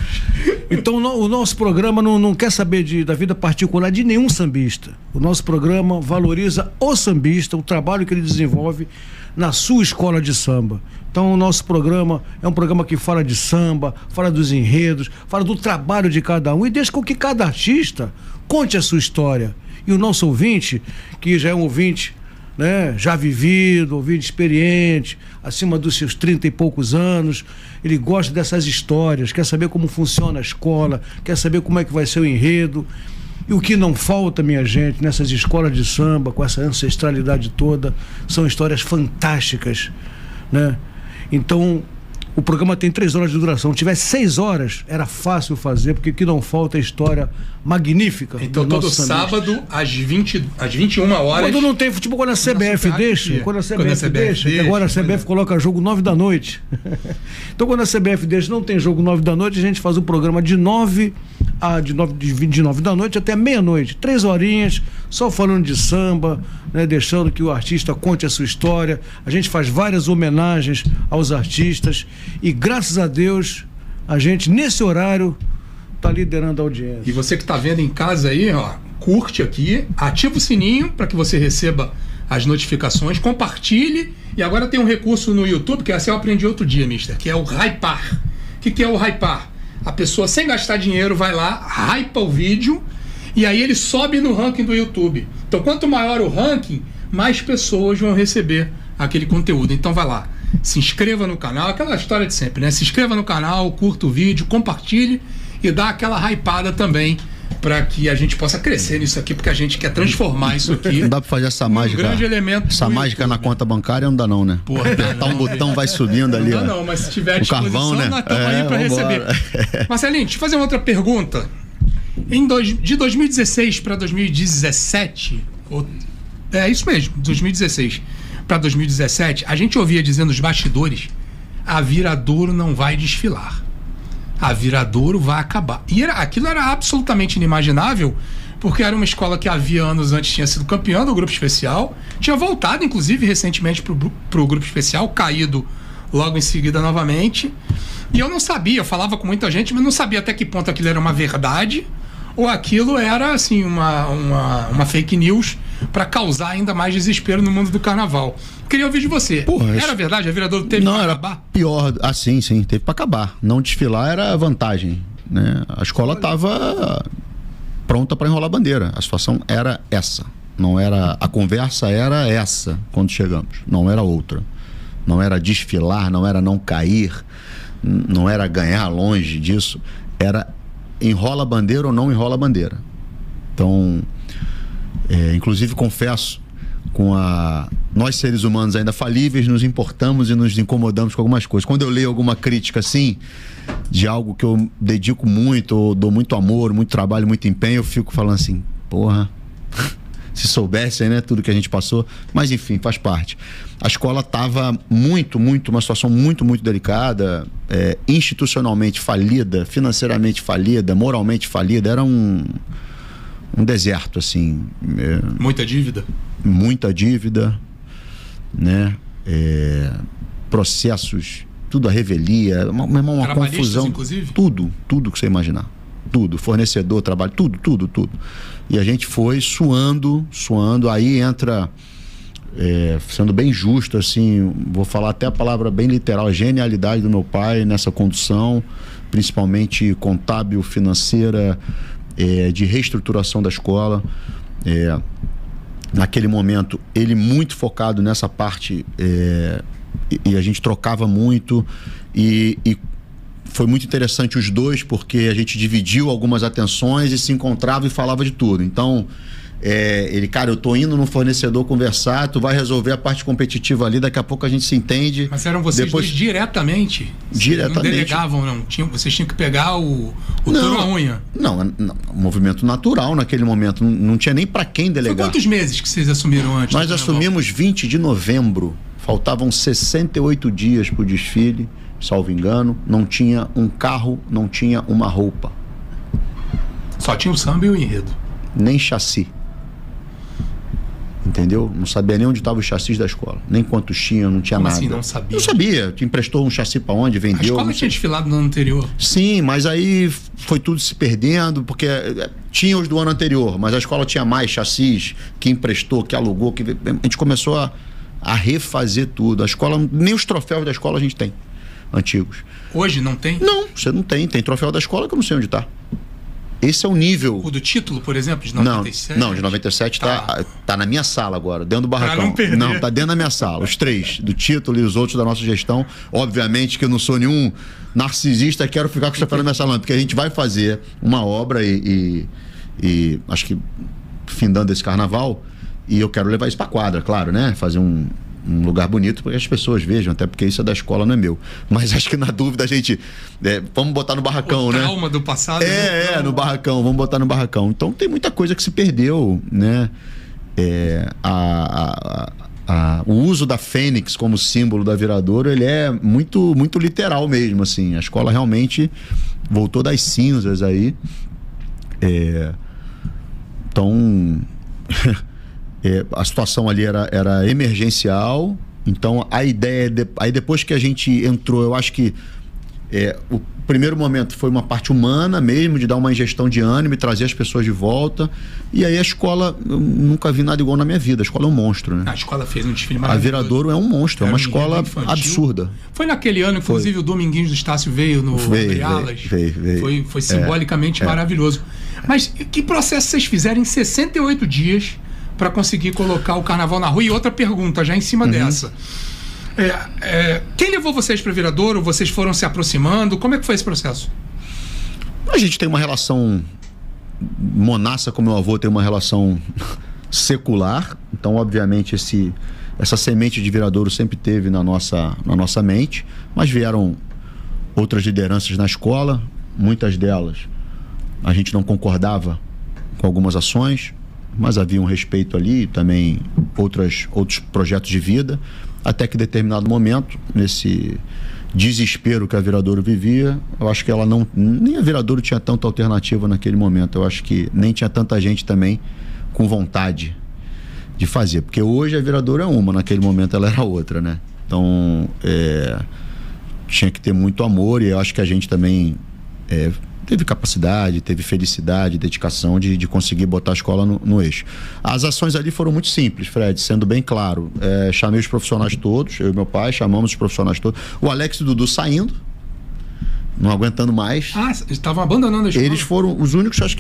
Então o nosso programa não quer saber da vida particular de nenhum sambista. O nosso programa valoriza o sambista, o trabalho que ele desenvolve na sua escola de samba. Então o nosso programa é um programa que fala de samba, fala dos enredos, fala do trabalho de cada um e deixa com que cada artista conte a sua história. E o nosso ouvinte, que já é um ouvinte, né, já vivido, ouvinte experiente, acima dos seus 30 e poucos anos, ele gosta dessas histórias, quer saber como funciona a escola, quer saber como é que vai ser o enredo. E o que não falta, minha gente, nessas escolas de samba, com essa ancestralidade toda, são histórias fantásticas, né? Então, o programa tem 3 horas de duração. Se tivesse 6 horas, era fácil fazer, porque o que não falta é história magnífica. Então, todo sábado, às 21 horas. Quando não tem futebol, quando a CBF deixa. Quando a CBF deixa, que agora a CBF coloca jogo 9 da noite. Então, quando a CBF deixa, não tem jogo 9 da noite, a gente faz o programa de 9 da noite até meia-noite. 3 horinhas, só falando de samba, né, deixando que o artista conte a sua história. A gente faz várias homenagens aos artistas. E graças a Deus, a gente nesse horário tá liderando a audiência. E você que tá vendo em casa aí, ó, curte aqui, ativa o sininho para que você receba as notificações, compartilhe. E agora tem um recurso no YouTube, que essa eu aprendi outro dia, mister, que é o hypar. O que é o hypar? A pessoa, sem gastar dinheiro, vai lá, hypa o vídeo e aí ele sobe no ranking do YouTube. Então, quanto maior o ranking, mais pessoas vão receber aquele conteúdo. Então, vai lá. Se inscreva no canal, aquela história de sempre, né? Se inscreva no canal, curta o vídeo, compartilhe e dá aquela hypada também para que a gente possa crescer nisso aqui, porque a gente quer transformar isso aqui. Não dá para fazer essa mágica. Grande elemento. Essa mágica na conta bancária não dá não, né? Porra, apertar um botão vai subindo ali. Não dá não, mas se tiver disposição, carvão, né? Nós estamos aí para receber. Marcelinho, deixa eu fazer uma outra pergunta. De 2016 para 2017, é isso mesmo, 2016 para 2017, a gente ouvia dizendo nos bastidores: a Viradouro não vai desfilar, a Viradouro vai acabar. E aquilo era absolutamente inimaginável, porque era uma escola que havia anos antes tinha sido campeã do grupo especial, tinha voltado inclusive recentemente pro grupo especial, caído logo em seguida novamente. E eu não sabia, eu falava com muita gente, mas não sabia até que ponto aquilo era uma verdade ou aquilo era assim uma fake news para causar ainda mais desespero no mundo do carnaval. Queria ouvir de você. Porra, era verdade? A Viradouro teve não, para era acabar? Pior. Ah, sim, teve para acabar. Não desfilar era vantagem, né? A escola estava pronta para enrolar bandeira. A situação era essa. Não era, a conversa era essa quando chegamos. Não era outra. Não era desfilar, não era não cair, não era ganhar longe disso. Era enrola bandeira ou não enrola bandeira. Então, inclusive confesso, nós seres humanos ainda falíveis nos importamos e nos incomodamos com algumas coisas. Quando eu leio alguma crítica assim, de algo que eu dedico muito, ou dou muito amor, muito trabalho, muito empenho, eu fico falando assim, porra, se soubessem, né, tudo que a gente passou. Mas enfim, faz parte. A escola estava uma situação muito, muito delicada, institucionalmente falida, financeiramente falida, moralmente falida. Era um deserto, assim. Muita dívida? Muita dívida, né? Processos, tudo a revelia, uma confusão. Inclusive? Tudo que você imaginar. Tudo, fornecedor, trabalho, tudo. E a gente foi suando, aí entra, sendo bem justo, assim, vou falar até a palavra bem literal, a genialidade do meu pai nessa condução, principalmente contábil, financeira, de reestruturação da escola. naquele momento, ele muito focado nessa parte, e a gente trocava muito, e foi muito interessante os dois, porque a gente dividiu algumas atenções e se encontrava e falava de tudo. Então, ele, cara, eu tô indo no fornecedor conversar, tu vai resolver a parte competitiva ali, daqui a pouco a gente se entende. Mas eram vocês dois diretamente? Diretamente. Não delegavam, não? Vocês tinham que pegar o touro à unha? Não, um movimento natural naquele momento, não tinha nem para quem delegar. Foi quantos meses que vocês assumiram antes? Nós assumimos 20 de novembro, faltavam 68 dias pro desfile, salvo engano, não tinha um carro, não tinha uma roupa. Só tinha o samba e o enredo? Nem chassi. Entendeu? Não sabia nem onde estava o chassi da escola. Nem quantos tinha, não tinha nada. Assim, não sabia? Não sabia. Te emprestou um chassi para onde, vendeu. A escola tinha desfilado no ano anterior. Sim, mas aí foi tudo se perdendo, porque tinha os do ano anterior, mas a escola tinha mais chassis que emprestou, que alugou, que a gente começou a refazer tudo. A escola, nem os troféus da escola a gente tem, antigos. Hoje não tem? Não, você não tem. Tem troféu da escola que eu não sei onde está. Esse é o nível. O do título, por exemplo, de 97? Não, de 97 tá na minha sala agora, dentro do barracão. Pra não perder. Não, tá dentro da minha sala. Os 3, do título e os outros da nossa gestão. Obviamente que eu não sou nenhum narcisista, quero ficar com o chapéu na minha sala, porque a gente vai fazer uma obra e acho que findando esse carnaval, e eu quero levar isso pra quadra, claro, né? Fazer um lugar bonito para que as pessoas vejam, até porque isso é da escola, não é meu. Mas acho que na dúvida a gente... vamos botar no barracão, o né? trauma do passado. No barracão, vamos botar no barracão. Então tem muita coisa que se perdeu, né? O uso da fênix como símbolo da Viradouro, ele é muito, muito literal mesmo, assim. A escola realmente voltou das cinzas aí. Então... a situação ali era emergencial, então a ideia aí depois que a gente entrou, eu acho que o primeiro momento foi uma parte humana mesmo, de dar uma injeção de ânimo e trazer as pessoas de volta, e aí a escola, eu nunca vi nada igual na minha vida. A escola é um monstro, né? A escola fez um desfile maravilhoso. A Viradouro é um monstro, é uma escola absurda. Foi naquele ano, inclusive, o Dominguinhos do Estácio veio no Abre Alas. Veio. Foi simbolicamente maravilhoso. Mas que processo vocês fizeram em 68 dias para conseguir colocar o carnaval na rua? E outra pergunta, já em cima dessa. Quem levou vocês para Viradouro? Vocês foram se aproximando? Como é que foi esse processo? A gente tem uma relação... Monassa, com meu avô, tem uma relação secular. Então, obviamente, essa semente de Viradouro sempre teve na nossa mente. Mas vieram outras lideranças na escola. Muitas delas a gente não concordava com algumas ações, mas havia um respeito ali, também outros projetos de vida, até que em determinado momento, nesse desespero que a Viradouro vivia, eu acho que ela nem a Viradouro tinha tanta alternativa naquele momento. Eu acho que nem tinha tanta gente também com vontade de fazer, porque hoje a Viradouro é uma, naquele momento ela era outra, né? Então tinha que ter muito amor, e eu acho que a gente também teve capacidade, teve felicidade, dedicação de conseguir botar a escola no eixo. As ações ali foram muito simples, Fred, sendo bem claro. Chamei os profissionais todos, eu e meu pai, chamamos os profissionais todos. O Alex e o Dudu saindo, não aguentando mais. Eles estavam abandonando a escola? Eles foram os únicos, acho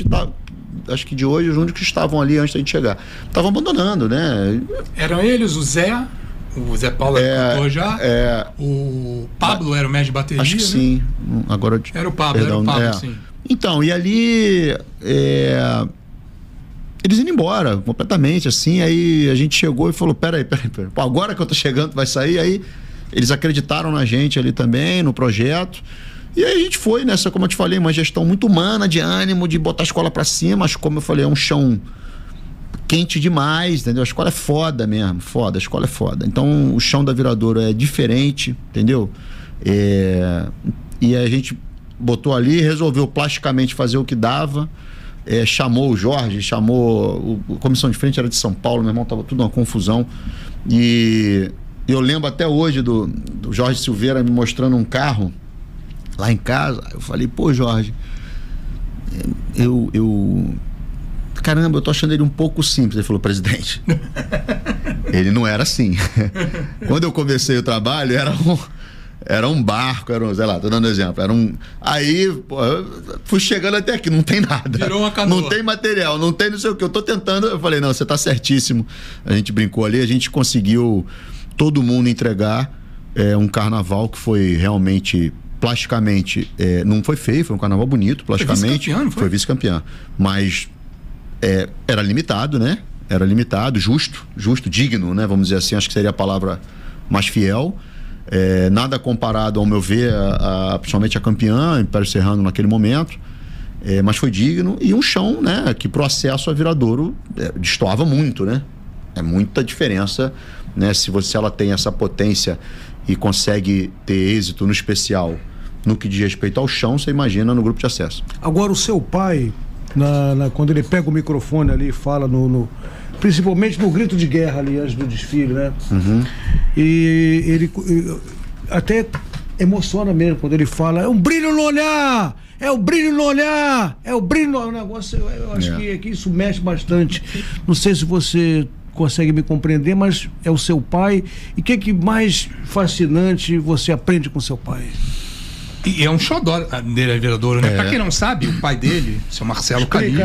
que de hoje, os únicos que estavam ali antes da gente chegar. Estavam abandonando, né? Eram eles, o Zé Paulo era cantor já, o Pablo era o mestre de bateria. Acho que sim. Agora, era o Pablo, sim. Então, e ali eles indo embora completamente, assim. Aí a gente chegou e falou: peraí. Pô, agora que eu tô chegando vai sair. Aí eles acreditaram na gente ali também, no projeto. E aí a gente foi nessa, como eu te falei, uma gestão muito humana, de ânimo, de botar a escola pra cima. Mas como eu falei, é um chão quente demais, entendeu? A escola é foda mesmo, a escola é foda. Então o chão da Viradouro é diferente, entendeu? E a gente botou ali, resolveu plasticamente fazer o que dava, chamou o Jorge, a comissão de frente era de São Paulo, meu irmão, tava tudo uma confusão, e eu lembro até hoje do Jorge Silveira me mostrando um carro lá em casa. Eu falei: pô, Jorge, caramba, eu tô achando ele um pouco simples. Ele falou: presidente, ele não era assim. Quando eu comecei o trabalho, Era um barco, era um, sei lá, tô dando exemplo. Era um. Aí, pô, eu fui chegando até aqui, não tem nada. Virou uma canoa. Não tem material, não tem não sei o que. Eu tô tentando. Eu falei, não, você tá certíssimo. A gente brincou ali, a gente conseguiu todo mundo entregar um carnaval que foi realmente, plasticamente, não foi feio, foi um carnaval bonito, plasticamente. Foi vice-campeão. Mas era limitado, né? Era limitado, justo, digno, né? Vamos dizer assim, acho que seria a palavra mais fiel. Nada comparado, ao meu ver, principalmente a campeã, Império Serrano naquele momento, mas foi digno, e um chão, né, que pro acesso a Viradouro destoava muito, né? É muita diferença, né? Se ela tem essa potência e consegue ter êxito no especial no que diz respeito ao chão, você imagina no grupo de acesso. Agora, o seu pai, quando ele pega o microfone ali e fala principalmente no grito de guerra ali antes do desfile, né? Uhum. E ele até emociona mesmo quando ele fala: é um brilho no olhar, é o brilho no olhar, é o brilho no negócio. Eu acho que isso mexe bastante. Não sei se você consegue me compreender, mas é o seu pai. E o que mais fascinante você aprende com seu pai? E é um xodó dele, Viradouro, né? Pra quem não sabe, o pai dele, seu Marcelo Calil,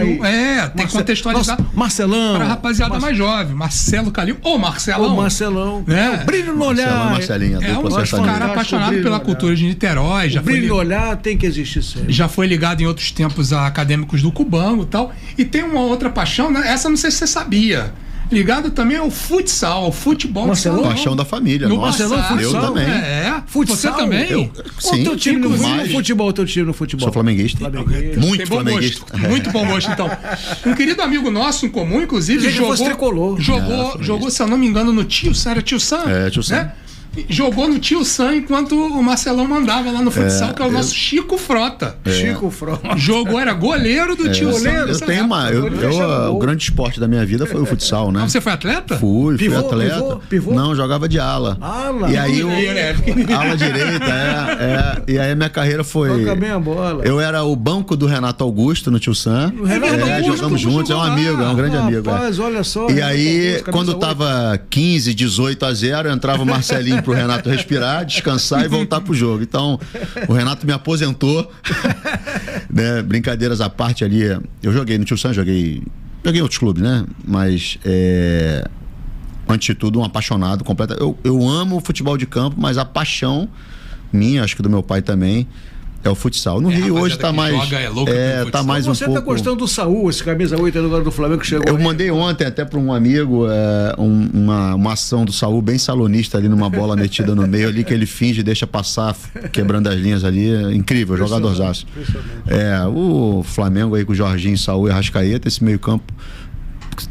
tem que contextualizar. Marcelão. Pra rapaziada mais jovem, Marcelo Calil, ou Marcelão. Marcelão. Né? O brilho no olhar. Marcelinho, um cara apaixonado pela cultura de Niterói. O brilho no olhar tem que existir sempre. Já foi ligado em outros tempos a acadêmicos do Cubango e tal. E tem uma outra paixão, né? Essa não sei se você sabia. Ligado também ao futsal, ao futebol. Marcelão, paixão da família. No Marcelão, futsal. Eu também. Futsal? Você também? Sim. O teu time no futebol, Sou flamenguista. Muito flamenguista. Muito bom gosto, então. Um querido amigo nosso em comum, inclusive, jogou, se eu não me engano, no Tio Sam. Era Tio Sam? Tio Sam. Né? Jogou no Tio Sam enquanto o Marcelão mandava lá no futsal, que é o nosso Chico Frota. Chico Frota. Jogou, era goleiro do Tio Sam. Eu tenho o grande esporte da minha vida foi o futsal, né? Você foi atleta? Fui atleta. Pivô? Não, jogava de ala. Ala? E aí ala direita, e aí minha carreira foi... Toca bem a bola. Eu era o banco do Renato Augusto no Tio Sam. Jogamos juntos, é um amigo, é um grande amigo. Rapaz, olha só. E aí, quando tava 15, 18-0, entrava o Marcelinho pro Renato respirar, descansar e voltar pro jogo. Então, o Renato me aposentou, né? Brincadeiras à parte ali. Eu joguei no Tio Sam, joguei em outros clubes, né? Mas, antes de tudo, um apaixonado completo. Eu amo o futebol de campo, mas a paixão minha, acho que do meu pai também, é o futsal. No Rio hoje tá mais. Tá mais um pouco. Você tá gostando do Saúl, esse camisa 8 agora do Flamengo que chegou. Eu mandei ontem até para um amigo uma ação do Saúl bem salonista ali numa bola metida no meio ali, que ele finge e deixa passar, quebrando as linhas ali. Incrível, jogadorzaço. O Flamengo aí com o Jorginho, Saúl e Arrascaeta, esse meio-campo.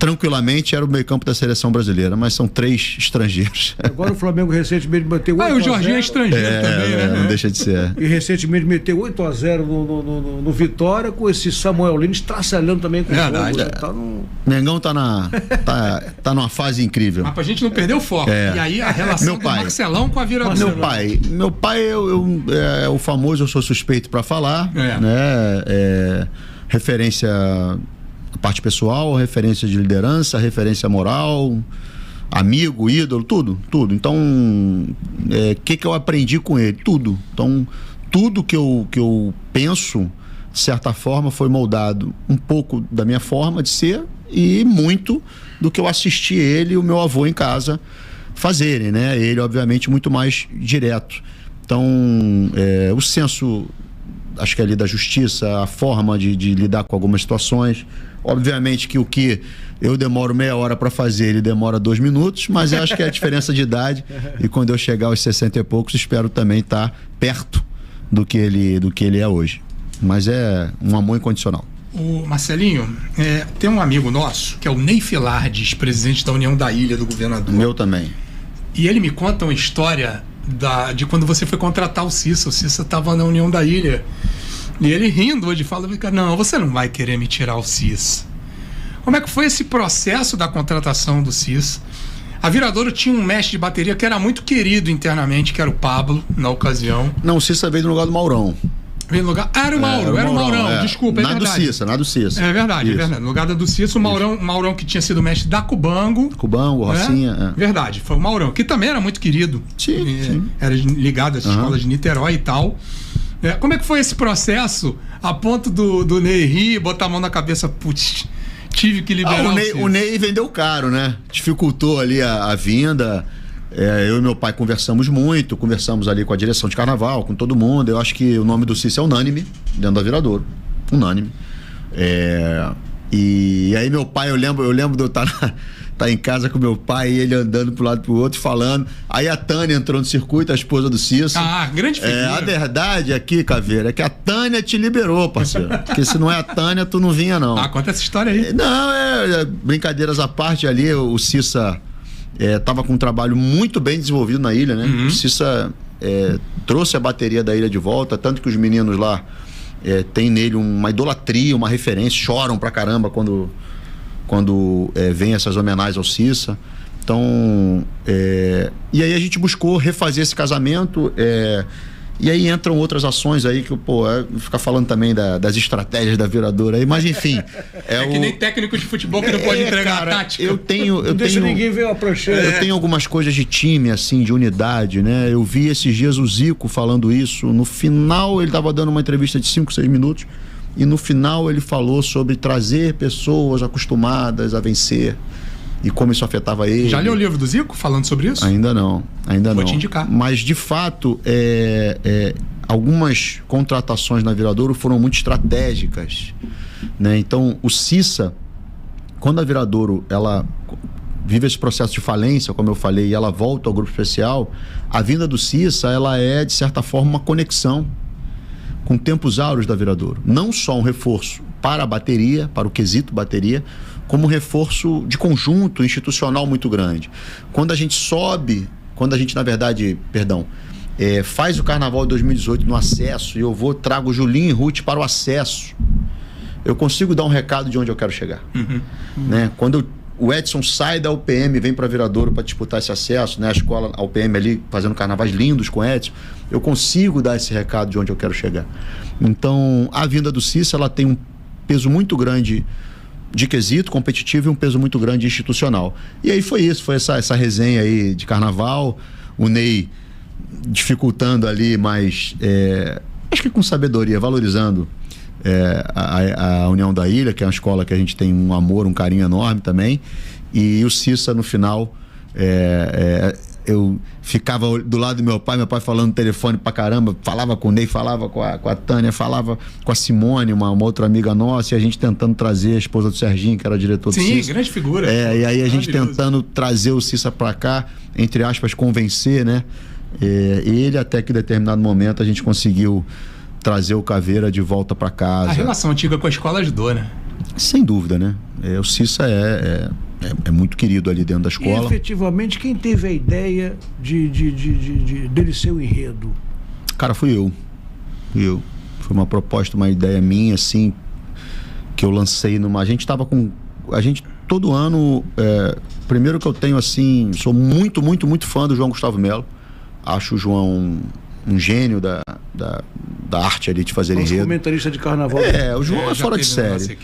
Tranquilamente era o meio-campo da seleção brasileira, mas são 3 estrangeiros. Agora o Flamengo recentemente bateu 8-0. O Jorginho é estrangeiro também, né? Não deixa de ser. E recentemente meteu 8-0 no Vitória, com esse Samuel Lino estraçalhando também com o jogo. Mengão tá numa fase incrível. Mas pra gente não perder o foco. E aí a relação do Marcelão com a Viradouro. Meu pai é o famoso, eu sou suspeito para falar, né? Referência a parte pessoal, referência de liderança, referência moral, amigo, ídolo, tudo. Então, que eu aprendi com ele? Tudo. Então, tudo que eu penso, de certa forma, foi moldado um pouco da minha forma de ser e muito do que eu assisti ele e o meu avô em casa fazerem, né? Ele, obviamente, muito mais direto. Então, o senso, acho que ali da justiça, a forma de lidar com algumas situações. Obviamente que o que eu demoro meia hora para fazer, ele demora 2 minutos, mas eu acho que é a diferença de idade. E quando eu chegar aos 60 e poucos, espero também estar perto do que ele é hoje. Mas é um amor incondicional. O Marcelinho, tem um amigo nosso, que é o Ney Filardes, presidente da União da Ilha do Governador. Meu também. E ele me conta uma história de quando você foi contratar o Cissa. O Cissa estava na União da Ilha. E ele rindo hoje fala: não, você não vai querer me tirar o Cissa. Como é que foi esse processo da contratação do Cissa? A Viradouro tinha um mestre de bateria que era muito querido internamente, que era o Pablo, na ocasião. Não, o Cissa veio no lugar do Maurão. Vem no lugar... Era o Maurão, desculpa, é na verdade. Na do Cissa. É verdade. No lugar da do Cissa, o Maurão que tinha sido mestre da Cubango. Rocinha. Verdade, foi o Maurão, que também era muito querido. Sim. Era ligado às escolas de Niterói e tal. Como é que foi esse processo a ponto do Ney rir, botar a mão na cabeça, putz, tive que liberar o Ney vendeu caro, né? Dificultou ali a vinda. Eu e meu pai conversamos ali com a direção de carnaval, com todo mundo. Eu acho que o nome do Cissa é unânime dentro da Viradouro. Unânime. E aí meu pai, eu lembro de eu estar em casa com meu pai e ele andando pro lado e pro outro, falando. Aí a Tânia entrou no circuito, a esposa do Cissa. Grande figura. A verdade aqui, Caveira, é que a Tânia te liberou, parceiro. Porque se não é a Tânia, tu não vinha, não. Conta essa história aí. Não, brincadeiras à parte ali, o Cissa estava com um trabalho muito bem desenvolvido na ilha, né? O Cissa trouxe a bateria da ilha de volta, tanto que os meninos lá tem nele uma idolatria, uma referência, choram pra caramba quando vem essas homenagens ao Cissa. Então, e aí a gente buscou refazer esse casamento, e aí entram outras ações aí que, ficar falando também das estratégias da Viradouro aí, mas enfim. Que nem técnico de futebol que não pode entregar a tática. Eu não deixa ninguém ver a prancheira. Eu tenho algumas coisas de time, assim, de unidade, né? Eu vi esses dias o Zico falando isso. No final, ele estava dando uma entrevista de 5, 6 minutos, e no final ele falou sobre trazer pessoas acostumadas a vencer e como isso afetava ele. Já leu o livro do Zico falando sobre isso? Ainda não. Vou te indicar. Mas, de fato, algumas contratações na Viradouro foram muito estratégicas, né? Então, o Cissa, quando a Viradouro, ela vive esse processo de falência, como eu falei, e ela volta ao grupo especial, a vinda do Cissa, ela é, de certa forma, uma conexão com tempos áureos da Viradouro. Não só um reforço para a bateria, para o quesito bateria, como um reforço de conjunto institucional muito grande. Quando a gente faz o Carnaval de 2018 no acesso, e eu trago Julinho e Ruth para o acesso, eu consigo dar um recado de onde eu quero chegar. Né? Quando o Edson sai da UPM, vem para Viradouro para disputar esse acesso, né? A escola, a UPM ali, fazendo carnavais lindos com o Edson, eu consigo dar esse recado de onde eu quero chegar. Então, a vinda do Cissa, ela tem um peso muito grande de quesito competitivo e um peso muito grande institucional. E aí foi isso, foi essa resenha aí de carnaval, o Ney dificultando ali, mas acho que com sabedoria, valorizando a União da Ilha, que é uma escola que a gente tem um amor, um carinho enorme também, e o Cissa no final, eu ficava do lado do meu pai falando no telefone pra caramba, falava com o Ney, falava com a Tânia, falava com a Simone, uma outra amiga nossa, e a gente tentando trazer a esposa do Serginho, que era diretor do Cissa. Sim, grande figura. E aí a gente tentando trazer o Cissa pra cá, entre aspas, convencer, né? Ele, até que em determinado momento a gente conseguiu trazer o Caveira de volta pra casa. A relação antiga com a escola ajudou, né? Sem dúvida, né? O Cissa é muito querido ali dentro da escola. E, efetivamente, quem teve a ideia dele ser o enredo? Cara, fui eu. Foi uma proposta, uma ideia minha, assim, que eu lancei numa... A gente todo ano... primeiro que eu tenho, assim... Sou muito, muito, muito fã do João Gustavo Melo. Acho o João um gênio da arte ali de fazer enredo. Comentarista de carnaval. O João é fora de série.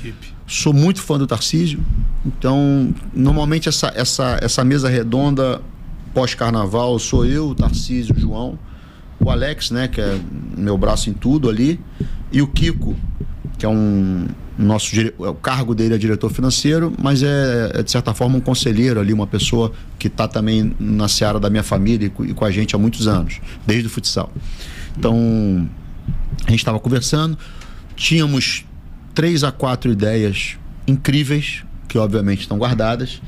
Sou muito fã do Tarcísio. Então, normalmente essa mesa redonda pós-carnaval sou eu, o Tarcísio, o João, o Alex, né, que é meu braço em tudo ali, e o Kiko, que é o cargo dele é diretor financeiro, mas é de certa forma um conselheiro ali, uma pessoa que está também na seara da minha família e com a gente há muitos anos, desde o futsal. Então, a gente estava conversando, tínhamos 3 a 4 ideias incríveis, que obviamente estão guardadas,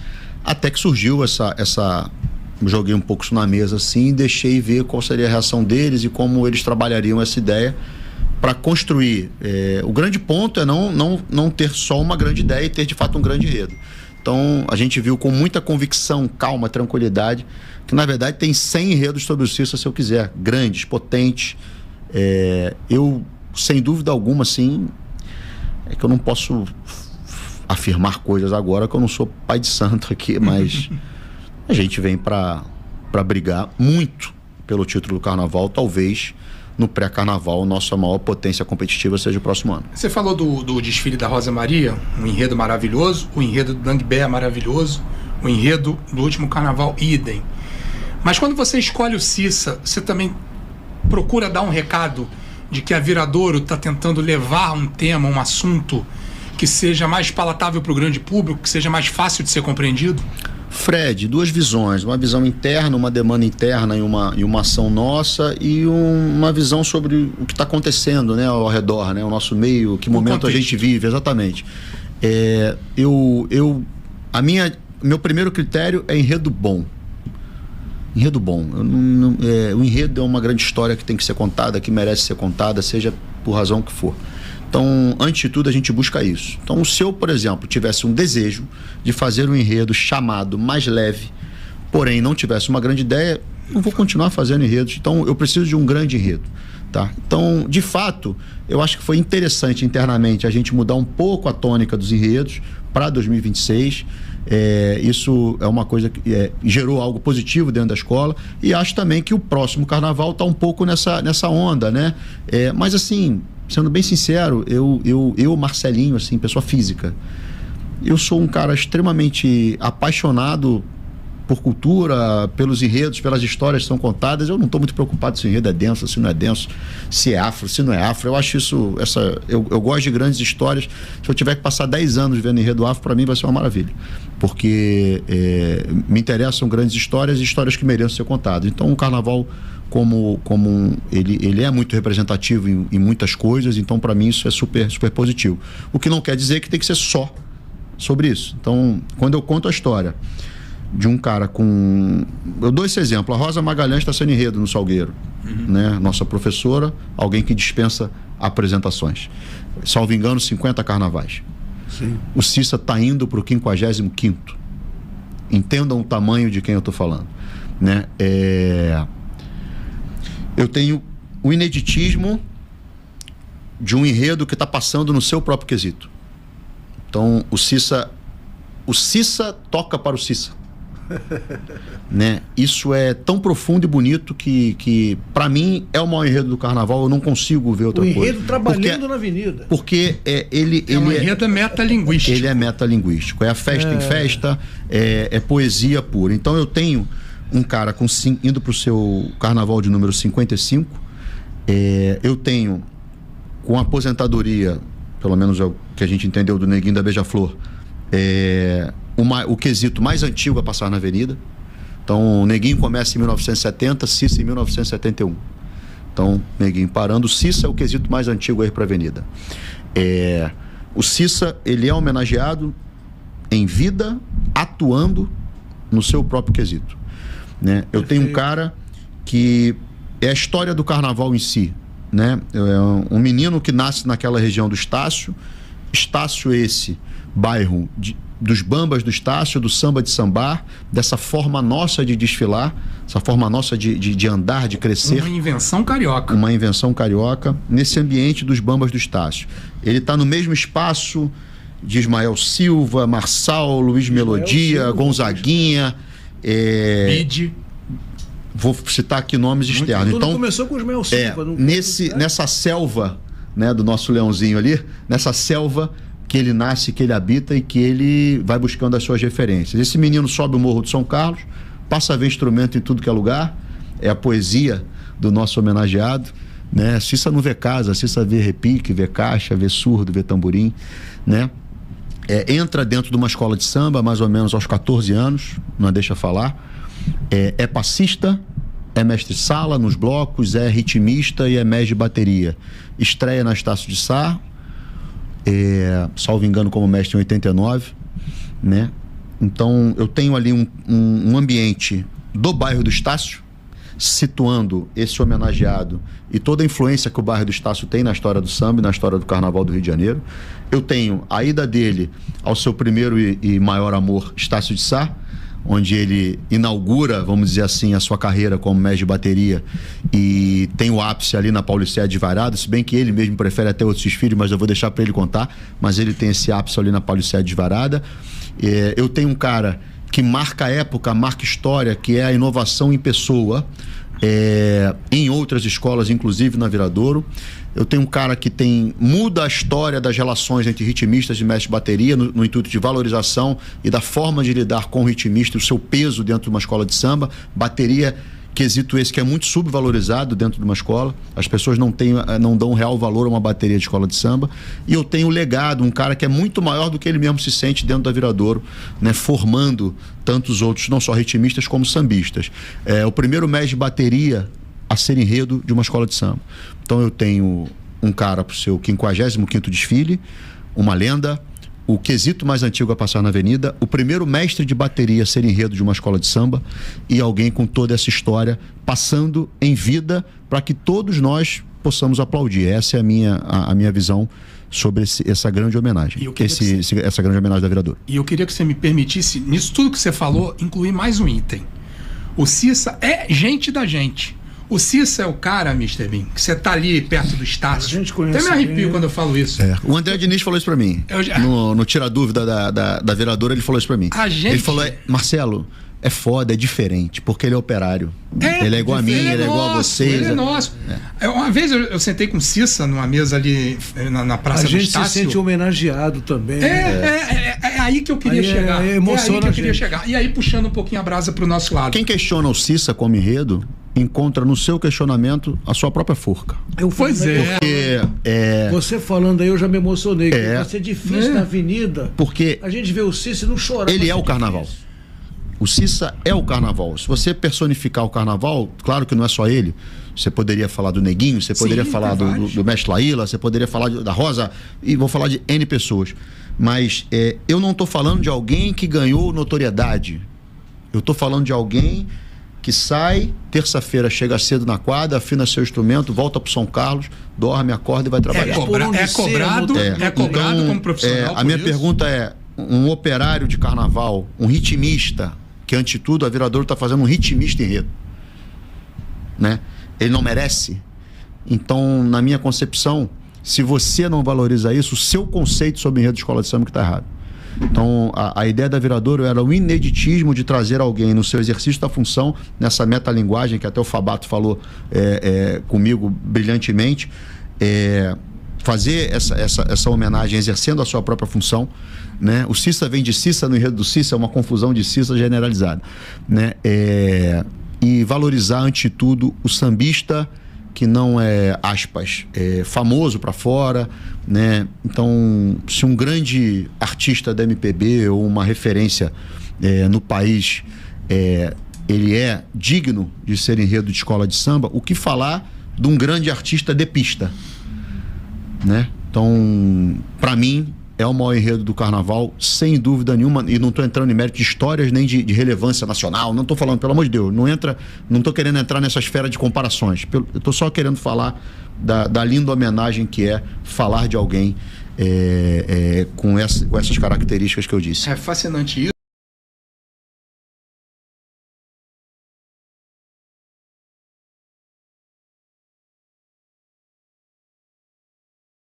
até que surgiu joguei um pouco isso na mesa assim, e deixei ver qual seria a reação deles e como eles trabalhariam essa ideia para construir. O grande ponto é não ter só uma grande ideia e ter de fato um grande enredo. Então a gente viu com muita convicção, calma, tranquilidade, que na verdade tem 100 enredos sobre o Cissa, se eu quiser, grandes, potentes. Eu, sem dúvida alguma, assim, é que eu não posso afirmar coisas agora, que eu não sou pai de santo aqui, mas a gente vem para brigar muito pelo título do Carnaval, talvez no pré-carnaval, nossa maior potência competitiva seja o próximo ano. Você falou do desfile da Rosa Maria, um enredo maravilhoso, o enredo do Dangbé maravilhoso, o enredo do último carnaval, idem. Mas quando você escolhe o Cissa, você também procura dar um recado de que a Viradouro está tentando levar um tema, um assunto que seja mais palatável para o grande público, que seja mais fácil de ser compreendido? Fred, duas visões, uma visão interna, uma demanda interna e uma ação nossa, e uma visão sobre o que está acontecendo, né, ao redor, né, o nosso meio, que momento a gente vive, exatamente. Meu primeiro critério é enredo bom. Enredo bom. O enredo é uma grande história que tem que ser contada, que merece ser contada, seja por razão que for. Então, antes de tudo, a gente busca isso. Então, se eu, por exemplo, tivesse um desejo de fazer um enredo chamado mais leve, porém não tivesse uma grande ideia, eu vou continuar fazendo enredos. Então, eu preciso de um grande enredo. Tá? Então, de fato, eu acho que foi interessante internamente a gente mudar um pouco a tônica dos enredos para 2026. Isso é uma coisa que gerou algo positivo dentro da escola, e acho também que o próximo carnaval está um pouco nessa onda, né? Mas assim, sendo bem sincero, eu Marcelinho, assim, pessoa física, eu sou um cara extremamente apaixonado por cultura, pelos enredos, pelas histórias que são contadas. Eu não estou muito preocupado se o enredo é denso, se não é denso, se é afro, se não é afro. Eu acho isso, eu gosto de grandes histórias. Se eu tiver que passar 10 anos vendo enredo afro, para mim vai ser uma maravilha, porque me interessam grandes histórias e histórias que merecem ser contadas. Então o carnaval, ele é muito representativo em muitas coisas, então para mim isso é super, super positivo. O que não quer dizer que tem que ser só sobre isso. Então, quando eu conto a história de um cara eu dou esse exemplo, a Rosa Magalhães está sendo enredo no Salgueiro, né? Nossa professora, alguém que dispensa apresentações. Salvo engano, 50 carnavais. Sim. O Cissa está indo para o 55º. Entendam o tamanho de quem eu estou falando, né? Eu tenho o ineditismo de um enredo que está passando no seu próprio quesito. Então, o Cissa toca para o Cissa. Né? Isso é tão profundo e bonito que para mim é o maior enredo do carnaval. Eu não consigo ver outra coisa. O enredo trabalhando na avenida. Porque o enredo é metalinguístico. Ele é metalinguístico. É a festa em festa, é poesia pura. Então eu tenho um cara indo para o seu carnaval de número 55. Eu tenho, com a aposentadoria, pelo menos é o que a gente entendeu do Neguinho da Beija-Flor, o quesito mais antigo a passar na avenida. Então o Neguinho começa em 1970, Cissa em 1971. Então, Neguinho parando, o Cissa é o quesito mais antigo aí para a avenida. O Cissa, ele é homenageado em vida, atuando no seu próprio quesito, né? Eu tenho um cara que é a história do carnaval em si, né? É um menino que nasce naquela região do Estácio esse bairro dos bambas do Estácio, do samba de sambar, dessa forma nossa de desfilar, essa forma nossa de andar, de crescer. Uma invenção carioca. Uma invenção carioca, nesse ambiente dos bambas do Estácio. Ele está no mesmo espaço de Ismael Silva, Marçal, Luiz Melodia, Silva, Gonzaguinha, Bide. Vou citar aqui nomes externos. Tudo então começou com o Ismael Silva. Nessa selva, né, do nosso leãozinho ali, nessa selva que ele nasce, que ele habita e que ele vai buscando as suas referências. Esse menino sobe o Morro de São Carlos, passa a ver instrumento em tudo que é lugar, é a poesia do nosso homenageado, né? Cissa não vê casa, Cissa vê repique, vê caixa, vê surdo, vê tamborim, né? Entra dentro de uma escola de samba mais ou menos aos 14 anos, não deixa falar, é passista, é mestre-sala nos blocos, é ritmista e é mestre de bateria. Estreia na Estácio de Sá, salvo engano como mestre em 89, né? Então eu tenho ali um ambiente do bairro do Estácio, situando esse homenageado e toda a influência que o bairro do Estácio tem na história do samba e na história do carnaval do Rio de Janeiro. Eu tenho a ida dele ao seu primeiro e maior amor, Estácio de Sá, onde ele inaugura, vamos dizer assim, a sua carreira como mestre de bateria, e tem o ápice ali na Paulicéia de Varada, se bem que ele mesmo prefere até outros filhos, mas eu vou deixar para ele contar, mas ele tem esse ápice ali na Paulicéia de Varada. Eu tenho um cara que marca a época, marca história, que é a inovação em pessoa, em outras escolas, inclusive na Viradouro. Eu tenho um cara que muda a história das relações entre ritmistas e mestres de bateria no intuito de valorização e da forma de lidar com o ritmista e o seu peso dentro de uma escola de samba. Bateria, quesito esse que é muito subvalorizado dentro de uma escola. As pessoas não dão um real valor a uma bateria de escola de samba. E eu tenho o legado, um cara que é muito maior do que ele mesmo se sente dentro da Viradouro, né, formando tantos outros, não só ritmistas como sambistas. O primeiro mestre de bateria a ser enredo de uma escola de samba. Então eu tenho um cara para o seu 55º desfile, uma lenda, o quesito mais antigo a passar na avenida, o primeiro mestre de bateria a ser enredo de uma escola de samba e alguém com toda essa história passando em vida para que todos nós possamos aplaudir. Essa é a minha visão sobre essa grande homenagem, essa grande homenagem da Viradouro. E eu queria que você me permitisse, nisso tudo que você falou, incluir mais um item. O Cissa é gente da gente. O Cissa é o cara, Mr. Bean, que você tá ali perto do Estácio. A gente conhece. Até me arrepio quando eu falo isso. O André Diniz falou isso pra mim. No Tira Dúvida da Viradouro, ele falou isso pra mim. Ele falou, Marcelo, é foda, é diferente, porque ele é operário. Ele é igual a mim, ele é igual a vocês. Ele é nosso. Uma vez eu sentei com o Cissa numa mesa ali na Praça do Estácio. A gente se sente homenageado também. É aí que eu queria chegar. É aí que eu queria chegar. E aí puxando um pouquinho a brasa pro nosso lado. Quem questiona o Cissa como enredo encontra no seu questionamento a sua própria forca. Pois é. Porque, você falando aí, eu já me emocionei. Vai ser difícil na avenida. Porque a gente vê o Cissa e não chorar. Ele é o carnaval. O Cissa é o carnaval. Se você personificar o carnaval, claro que não é só ele. Você poderia falar do Neguinho, você poderia falar do Mestre Laíla, você poderia falar da Rosa, e vou falar de N pessoas. Mas eu não estou falando de alguém que ganhou notoriedade. Eu estou falando de alguém que sai, terça-feira chega cedo na quadra, afina seu instrumento, volta para São Carlos, dorme, acorda e vai trabalhar. É cobrado como profissional. A minha pergunta é: um operário de carnaval, um ritmista, que ante tudo a Viradouro está fazendo um ritmista enredo, né? Ele não merece? Então, na minha concepção, se você não valoriza isso, o seu conceito sobre enredo de escola de samba que está errado. Então, a ideia da Viradouro era o ineditismo de trazer alguém no seu exercício da função, nessa metalinguagem que até o Fabato falou comigo brilhantemente, fazer essa homenagem exercendo a sua própria função, né? O Cissa vem de Cissa, no enredo do Cissa é uma confusão de Cissa generalizada, né? E valorizar, ante tudo, o sambista que não é, aspas, famoso para fora, né? Então, se um grande artista da MPB ou uma referência no país, ele é digno de ser enredo de escola de samba, o que falar de um grande artista de pista, né? Então, para mim, é o maior enredo do carnaval, sem dúvida nenhuma, e não estou entrando em mérito de histórias nem de relevância nacional, não estou falando, pelo amor de Deus, não estou querendo entrar nessa esfera de comparações, eu estou só querendo falar da linda homenagem que é falar de alguém com essas características que eu disse. É fascinante isso.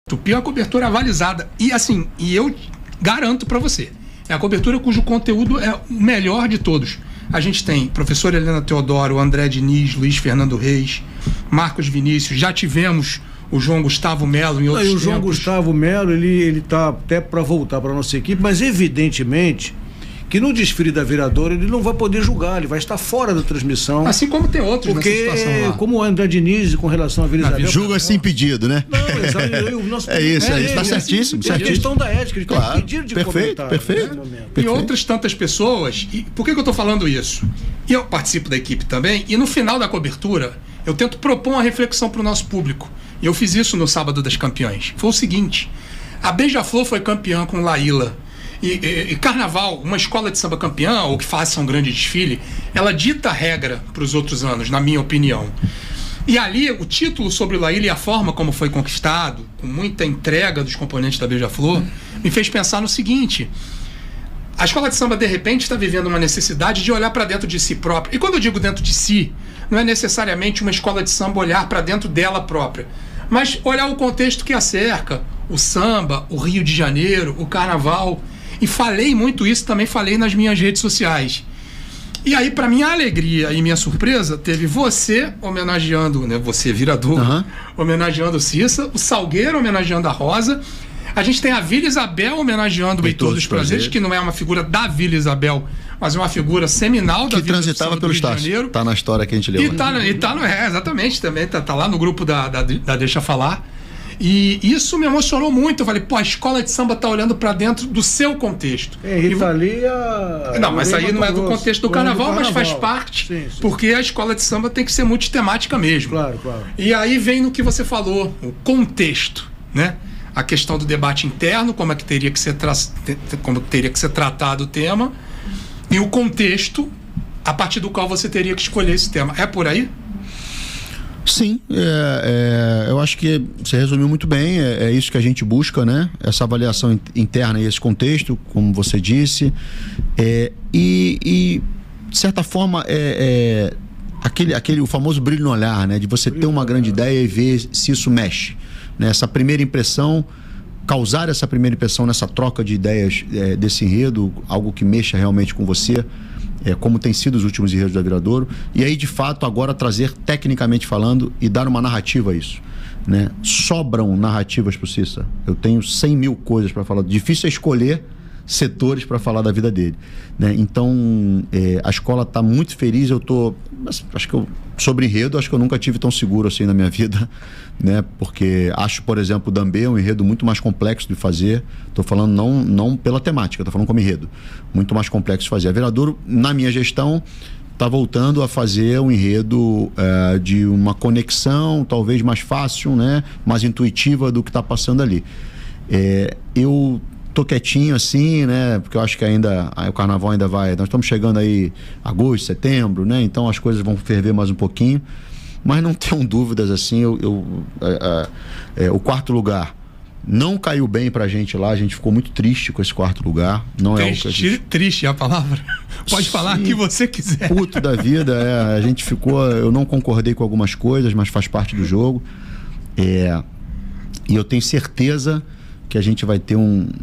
Tupi é uma cobertura avalizada. E assim, eu garanto para você, é a cobertura cujo conteúdo é o melhor de todos. A gente tem professor Helena Teodoro, André Diniz, Luiz Fernando Reis, Marcos Vinícius, já tivemos o João Gustavo Melo em outros tempos. O João Gustavo Melo, ele tá até para voltar para nossa equipe, mas evidentemente que no desfile da Viradouro ele não vai poder julgar, ele vai estar fora da transmissão. Assim como tem outros nessa situação lá. Como o André Diniz com relação à Vila Isabel. Julga sem pedido, né? Não, exatamente. O nosso está certíssimo. É a questão da ética, ele tem pedido de comentário. Perfeito. E outras tantas pessoas. E por que eu estou falando isso? E eu participo da equipe também, e no final da cobertura eu tento propor uma reflexão para o nosso público. E eu fiz isso no Sábado das Campeões. Foi o seguinte: a Beija-Flor foi campeã com Laíla. E carnaval, uma escola de samba campeã, ou que faça um grande desfile, ela dita a regra para os outros anos, na minha opinião. E ali, o título sobre o Laíla e a forma como foi conquistado, com muita entrega dos componentes da Beija-Flor, me fez pensar no seguinte: a escola de samba, de repente, está vivendo uma necessidade de olhar para dentro de si própria. E quando eu digo dentro de si, não é necessariamente uma escola de samba olhar para dentro dela própria, mas olhar o contexto que a cerca, o samba, o Rio de Janeiro, o carnaval. E falei muito isso, também falei nas minhas redes sociais. E aí, para minha alegria e minha surpresa, teve você homenageando, né? Você, virador, homenageando o Cissa, o Salgueiro homenageando a Rosa. A gente tem a Vila Isabel homenageando o Heitor dos Prazeres, que não é uma figura da Vila Isabel, mas é uma figura seminal da Vila transitava pelo Estado. Tá na história que a gente leu. Exatamente, também tá lá no grupo da Deixa Falar. E isso me emocionou muito. Eu falei, pô, a escola de samba tá olhando para dentro do seu contexto. Rita Lee Não, mas aí não é do contexto do carnaval, mas faz parte, sim. Porque a escola de samba tem que ser multitemática mesmo. Claro. E aí vem no que você falou, o contexto, né? A questão do debate interno, como teria que ser tratado o tema, e o contexto a partir do qual você teria que escolher esse tema. É por aí? Sim, eu acho que você resumiu muito bem, é isso que a gente busca, né? Essa avaliação interna e esse contexto, como você disse, e de certa forma o famoso brilho no olhar, né? De você ter uma grande ideia e ver se isso mexe, né? Essa primeira impressão, causar essa primeira impressão nessa troca de ideias desse enredo, algo que mexa realmente com você, como tem sido os últimos enredos da Viradouro, e aí de fato agora trazer tecnicamente falando e dar uma narrativa a isso, né? Sobram narrativas pro Cissa. Eu tenho 100 mil coisas para falar. Difícil é escolher setores para falar da vida dele, né? Então a escola está muito feliz. Acho que sobre enredo, acho que eu nunca tive tão seguro assim na minha vida, né? Porque acho, por exemplo, o Dambê um enredo muito mais complexo de fazer. Estou falando não pela temática, estou falando como enredo muito mais complexo de fazer. A Viradouro, na minha gestão, está voltando a fazer um enredo de uma conexão talvez mais fácil, né? Mais intuitiva do que está passando ali. Eu tô quietinho assim, né? Porque eu acho que o carnaval ainda vai. Nós estamos chegando aí agosto, setembro, né? Então as coisas vão ferver mais um pouquinho. Mas não tenham dúvidas assim. O quarto lugar não caiu bem pra gente lá. A gente ficou muito triste com esse quarto lugar. Não Triste é a palavra. Pode falar o que você quiser. Puto da vida. A gente ficou. Eu não concordei com algumas coisas, mas faz parte do jogo. E eu tenho certeza que a gente vai ter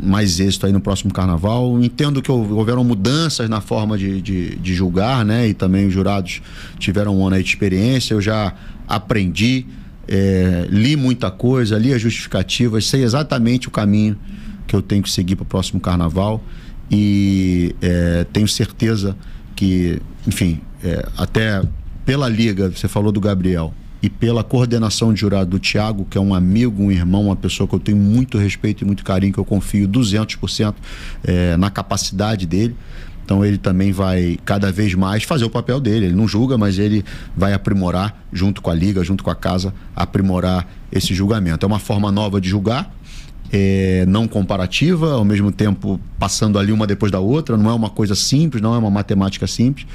mais êxito aí no próximo carnaval. Entendo que houveram mudanças na forma de julgar, né? E também os jurados tiveram um ano aí de experiência. Eu já aprendi, li muita coisa, li as justificativas, sei exatamente o caminho que eu tenho que seguir para o próximo carnaval e tenho certeza que, enfim, até pela liga, você falou do Gabriel, e pela coordenação de jurado do Thiago, que é um amigo, um irmão, uma pessoa que eu tenho muito respeito e muito carinho, que eu confio 200% na capacidade dele. Então ele também vai cada vez mais fazer o papel dele. Ele não julga, mas ele vai aprimorar, junto com a liga, junto com a casa, aprimorar esse julgamento. É uma forma nova de julgar, não comparativa, ao mesmo tempo passando ali uma depois da outra. Não é uma coisa simples, não é uma matemática simples,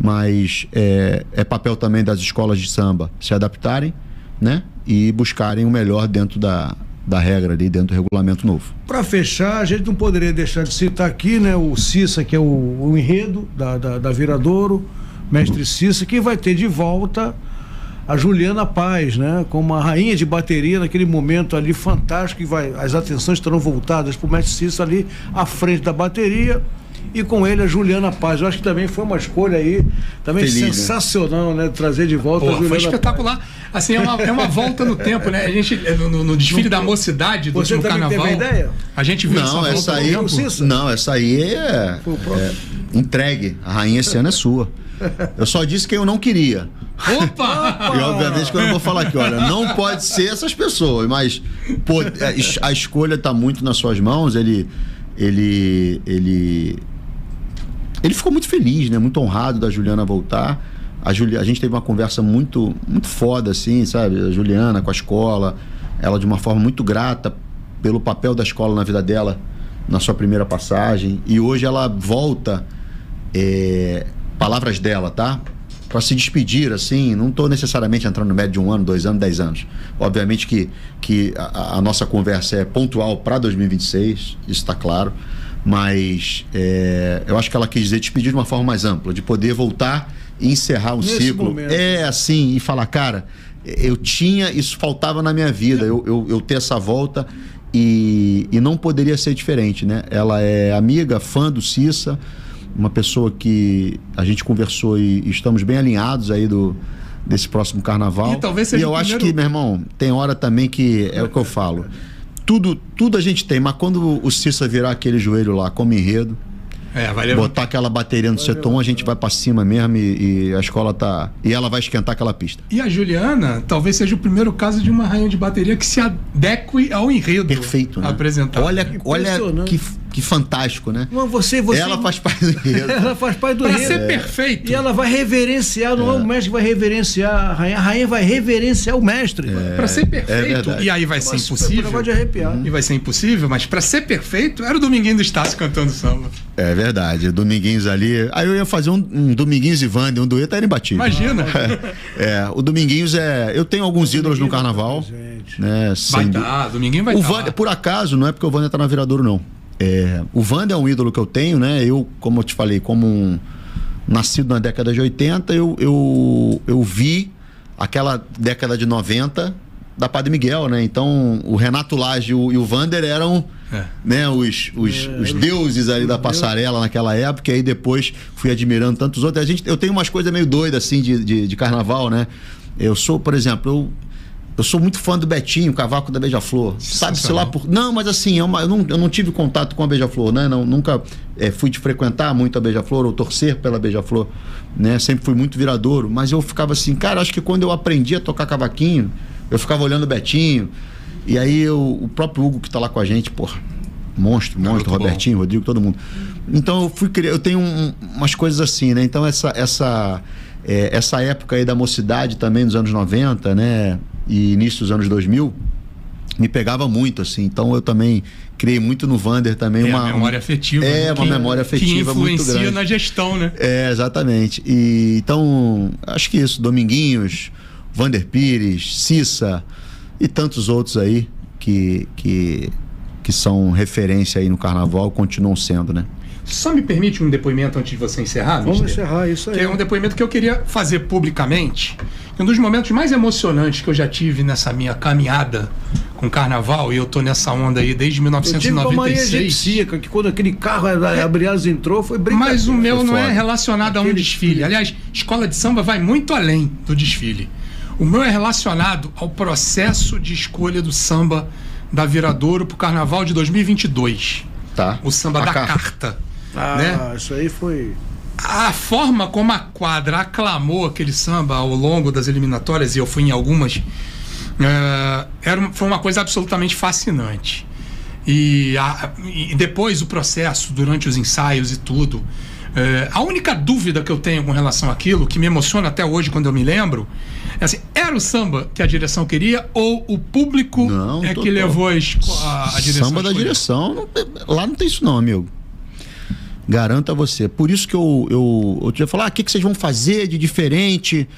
mas é papel também das escolas de samba se adaptarem, né? E buscarem o melhor dentro da regra ali, dentro do regulamento novo. Para fechar, a gente não poderia deixar de citar aqui, né, o Cissa, que é o enredo da Viradouro, mestre Cissa, que vai ter de volta a Juliana Paz, né, como a rainha de bateria naquele momento ali fantástico, que as atenções estarão voltadas para o mestre Cissa ali à frente da bateria. E com ele a Juliana Paz. Eu acho que também foi uma escolha aí também feliz, sensacional, né? Trazer de volta a Juliana Foi espetacular. Paz. Assim, é uma volta no tempo, né? A gente, no desfile da mocidade do último carnaval, teve ideia? A gente viu essa aí, essa aí entregue. A rainha esse ano é sua. Eu só disse que eu não queria. Opa! E obviamente que eu não vou falar aqui, olha, não pode ser essas pessoas, mas pô, a escolha está muito nas suas mãos. Ele ficou muito feliz, né? Muito honrado da Juliana voltar. A gente teve uma conversa muito, muito foda, assim, sabe? A Juliana com a escola, ela de uma forma muito grata pelo papel da escola na vida dela, na sua primeira passagem. E hoje ela volta, palavras dela, tá? Para se despedir, assim, não estou necessariamente entrando no médio de 1 ano, 2 anos, 10 anos. Obviamente que a nossa conversa é pontual para 2026, isso está claro. Mas eu acho que ela quis dizer despedir de uma forma mais ampla, de poder voltar e encerrar um ciclo. Momento. Assim, e falar, cara, isso faltava na minha vida, eu ter essa volta e não poderia ser diferente, né? Ela é amiga, fã do Cissa, uma pessoa que a gente conversou e estamos bem alinhados aí desse próximo carnaval. E talvez seja eu acho que, meu irmão, tem hora também que é o que eu falo. Tudo a gente tem, mas quando o Cissa virar aquele joelho lá como enredo, vai botar aquela bateria no setor 1, a gente vai pra cima mesmo e a escola tá... E ela vai esquentar aquela pista. E a Juliana talvez seja o primeiro caso de uma rainha de bateria que se adeque ao enredo. Perfeito, né? Apresentado. Olha que fantástico, né? Você... Ela faz parte do enredo. Ela faz parte do enredo. Pra ser perfeito. E ela vai reverenciar, não é o mestre que vai reverenciar a rainha vai reverenciar o mestre. Pra ser perfeito, e aí vai ser impossível. Negócio de arrepiar. E vai ser impossível, mas pra ser perfeito, era o Dominguinho do Estácio cantando samba. É verdade, Dominguinhos ali. Aí eu ia fazer um Dominguinhos e Wander, um dueto, era imbatível. Imagina. O Dominguinhos eu tenho alguns ídolos no carnaval. Né, Dominguinho vai estar. Wander, por acaso, não é porque o Wander tá na Viradouro, não. O Wander é um ídolo que eu tenho, né? Eu, como eu te falei, nascido na década de 80, eu vi aquela década de 90 da Padre Miguel, né? Então, o Renato Lage e o Wander eram né, os deuses ali da passarela naquela época, e aí depois fui admirando tantos outros. Eu tenho umas coisas meio doidas, assim, de carnaval, né? Eu sou, por exemplo, eu sou muito fã do Betinho, Cavaco da Beija-Flor. Sabe-se lá por... Não, mas assim, eu não tive contato com a Beija-Flor, né? Nunca fui de frequentar muito a Beija-Flor ou torcer pela Beija-Flor, né? Sempre fui muito viradouro, mas eu ficava assim, cara, acho que quando eu aprendi a tocar cavaquinho, eu ficava olhando o Betinho, e aí o próprio Hugo que tá lá com a gente, porra, monstro, Robertinho, Rodrigo, todo mundo. Então eu tenho umas coisas assim, né? Então essa época aí da mocidade também, dos anos 90, né? E início dos anos 2000, me pegava muito, assim. Então eu também criei muito no Wander também uma memória afetiva. Uma memória afetiva muito grande. Que influencia na gestão, né? Exatamente. E então, acho que isso, Dominguinhos, Wander Pires, Cissa e tantos outros aí que são referência aí no carnaval, continuam sendo, né? Só me permite um depoimento antes de você encerrar, Vamos encerrar isso aí. Que é um depoimento que eu queria fazer publicamente. Um dos momentos mais emocionantes que eu já tive nessa minha caminhada com carnaval, e eu tô nessa onda aí desde 1996. Eu tive com a Maria Egipcíaca, que quando aquele carro Abriados entrou, foi brincadeira. Mas o meu não é relacionado a um desfile. Aliás, escola de samba vai muito além do desfile. O meu é relacionado ao processo de escolha do samba da Viradouro pro carnaval de 2022. Tá. O samba da carta. Né? Isso aí foi... A forma como a quadra aclamou aquele samba ao longo das eliminatórias, e eu fui em algumas, foi uma coisa absolutamente fascinante. E depois o processo, durante os ensaios e tudo, a única dúvida que eu tenho com relação àquilo, que me emociona até hoje quando eu me lembro, é assim, era o samba que a direção queria ou o público que levou a direção? Samba da direção, lá não tem isso não, amigo. Garanto a você. Por isso que eu te ia falar, o que vocês vão fazer de diferente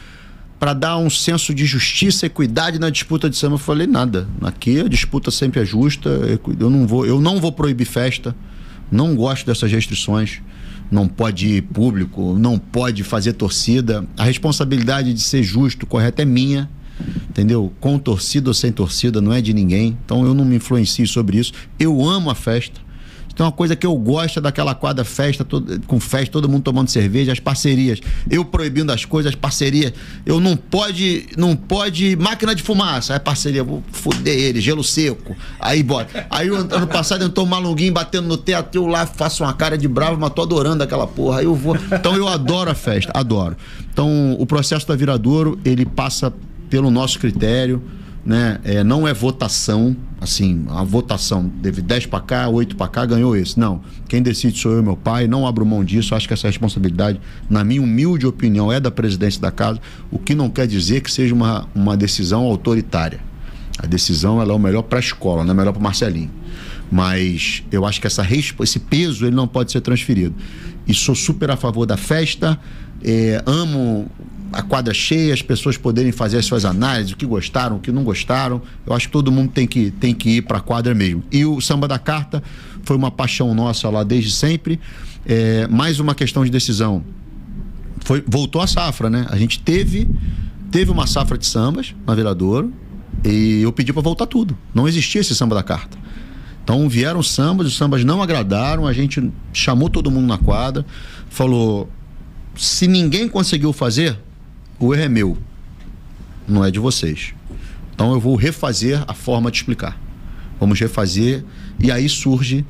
para dar um senso de justiça e equidade na disputa de samba? Eu falei, nada. Aqui a disputa sempre é justa. Eu não vou proibir festa. Não gosto dessas restrições. Não pode ir público, não pode fazer torcida. A responsabilidade de ser justo, correto, é minha. Entendeu? Com torcida ou sem torcida, não é de ninguém. Então eu não me influencio sobre isso. Eu amo a festa. Então, uma coisa que eu gosto é daquela quadra com festa, todo mundo tomando cerveja, as parcerias. Eu proibindo as coisas, as parcerias. Eu não pode máquina de fumaça, é parceria, vou foder ele, gelo seco. Aí bota. Aí ano passado entrou um malunguinho batendo no teto, eu lá faço uma cara de bravo, mas tô adorando aquela porra. Aí eu vou. Então eu adoro a festa, adoro. Então o processo da Viradouro, ele passa pelo nosso critério, né? Não é votação, assim, a votação teve 10 para cá, 8 para cá, ganhou esse. Não, quem decide sou eu e meu pai, não abro mão disso. Acho que essa responsabilidade, na minha humilde opinião, é da presidência da casa, o que não quer dizer que seja uma decisão autoritária. A decisão, ela é o melhor para a escola, não é melhor para o Marcelinho. Mas eu acho que esse peso, ele não pode ser transferido. E sou super a favor da festa, amo a quadra cheia, as pessoas poderem fazer as suas análises, o que gostaram, o que não gostaram. Eu acho que todo mundo tem que ir para a quadra mesmo. E o samba da carta foi uma paixão nossa lá desde sempre. Mais uma questão de decisão. Voltou a safra, né? A gente teve uma safra de sambas na Viradouro e eu pedi para voltar tudo. Não existia esse samba da carta. Então vieram os sambas não agradaram, a gente chamou todo mundo na quadra, falou, se ninguém conseguiu fazer, o erro é meu, não é de vocês. Então eu vou refazer a forma de explicar. Vamos refazer, e aí surge,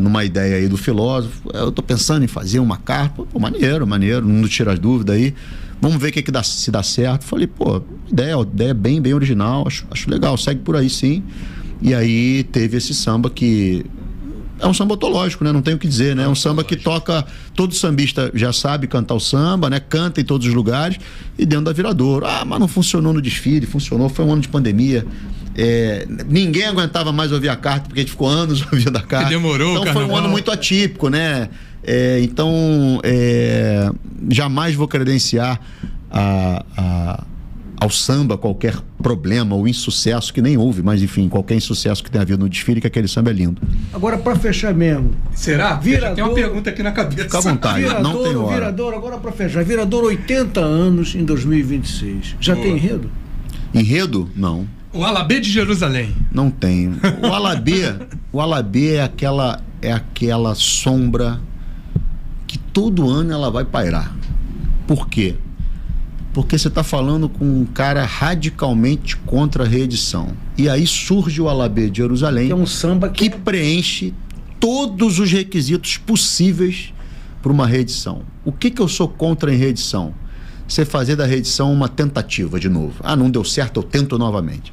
numa ideia aí do filósofo, eu tô pensando em fazer uma carpa, pô, maneiro, não tira as dúvidas aí, vamos ver o que se dá certo. Falei, pô, ideia bem original, acho legal, segue por aí sim. E aí teve esse samba que é um samba ontológico, né? Não tem o que dizer, né? É um samba que toca, todo sambista já sabe cantar o samba, né? Canta em todos os lugares e dentro da Viradouro. Ah, mas não funcionou no desfile, funcionou, foi um ano de pandemia. Ninguém aguentava mais ouvir a carta, porque a gente ficou anos ouvindo a carta. Demorou, então foi um ano muito atípico, né? Então, jamais vou credenciar ao samba qualquer problema ou insucesso, que nem houve, mas enfim, qualquer insucesso que tenha havido no desfile, que aquele samba é lindo. Agora, para fechar mesmo. Será? Viradouro, tem uma pergunta aqui na cabeça. Fica à vontade, não tem hora. Viradouro, agora para fechar. Viradouro 80 anos em 2026. Já tem enredo? Enredo? Não. O Alabê de Jerusalém. Não tem. O Alabê é aquela sombra que todo ano ela vai pairar. Por quê? Porque você está falando com um cara radicalmente contra a reedição. E aí surge o Alabê de Jerusalém, que é um samba que preenche todos os requisitos possíveis para uma reedição. O que eu sou contra em reedição? Você fazer da reedição uma tentativa de novo. Ah, não deu certo, eu tento novamente.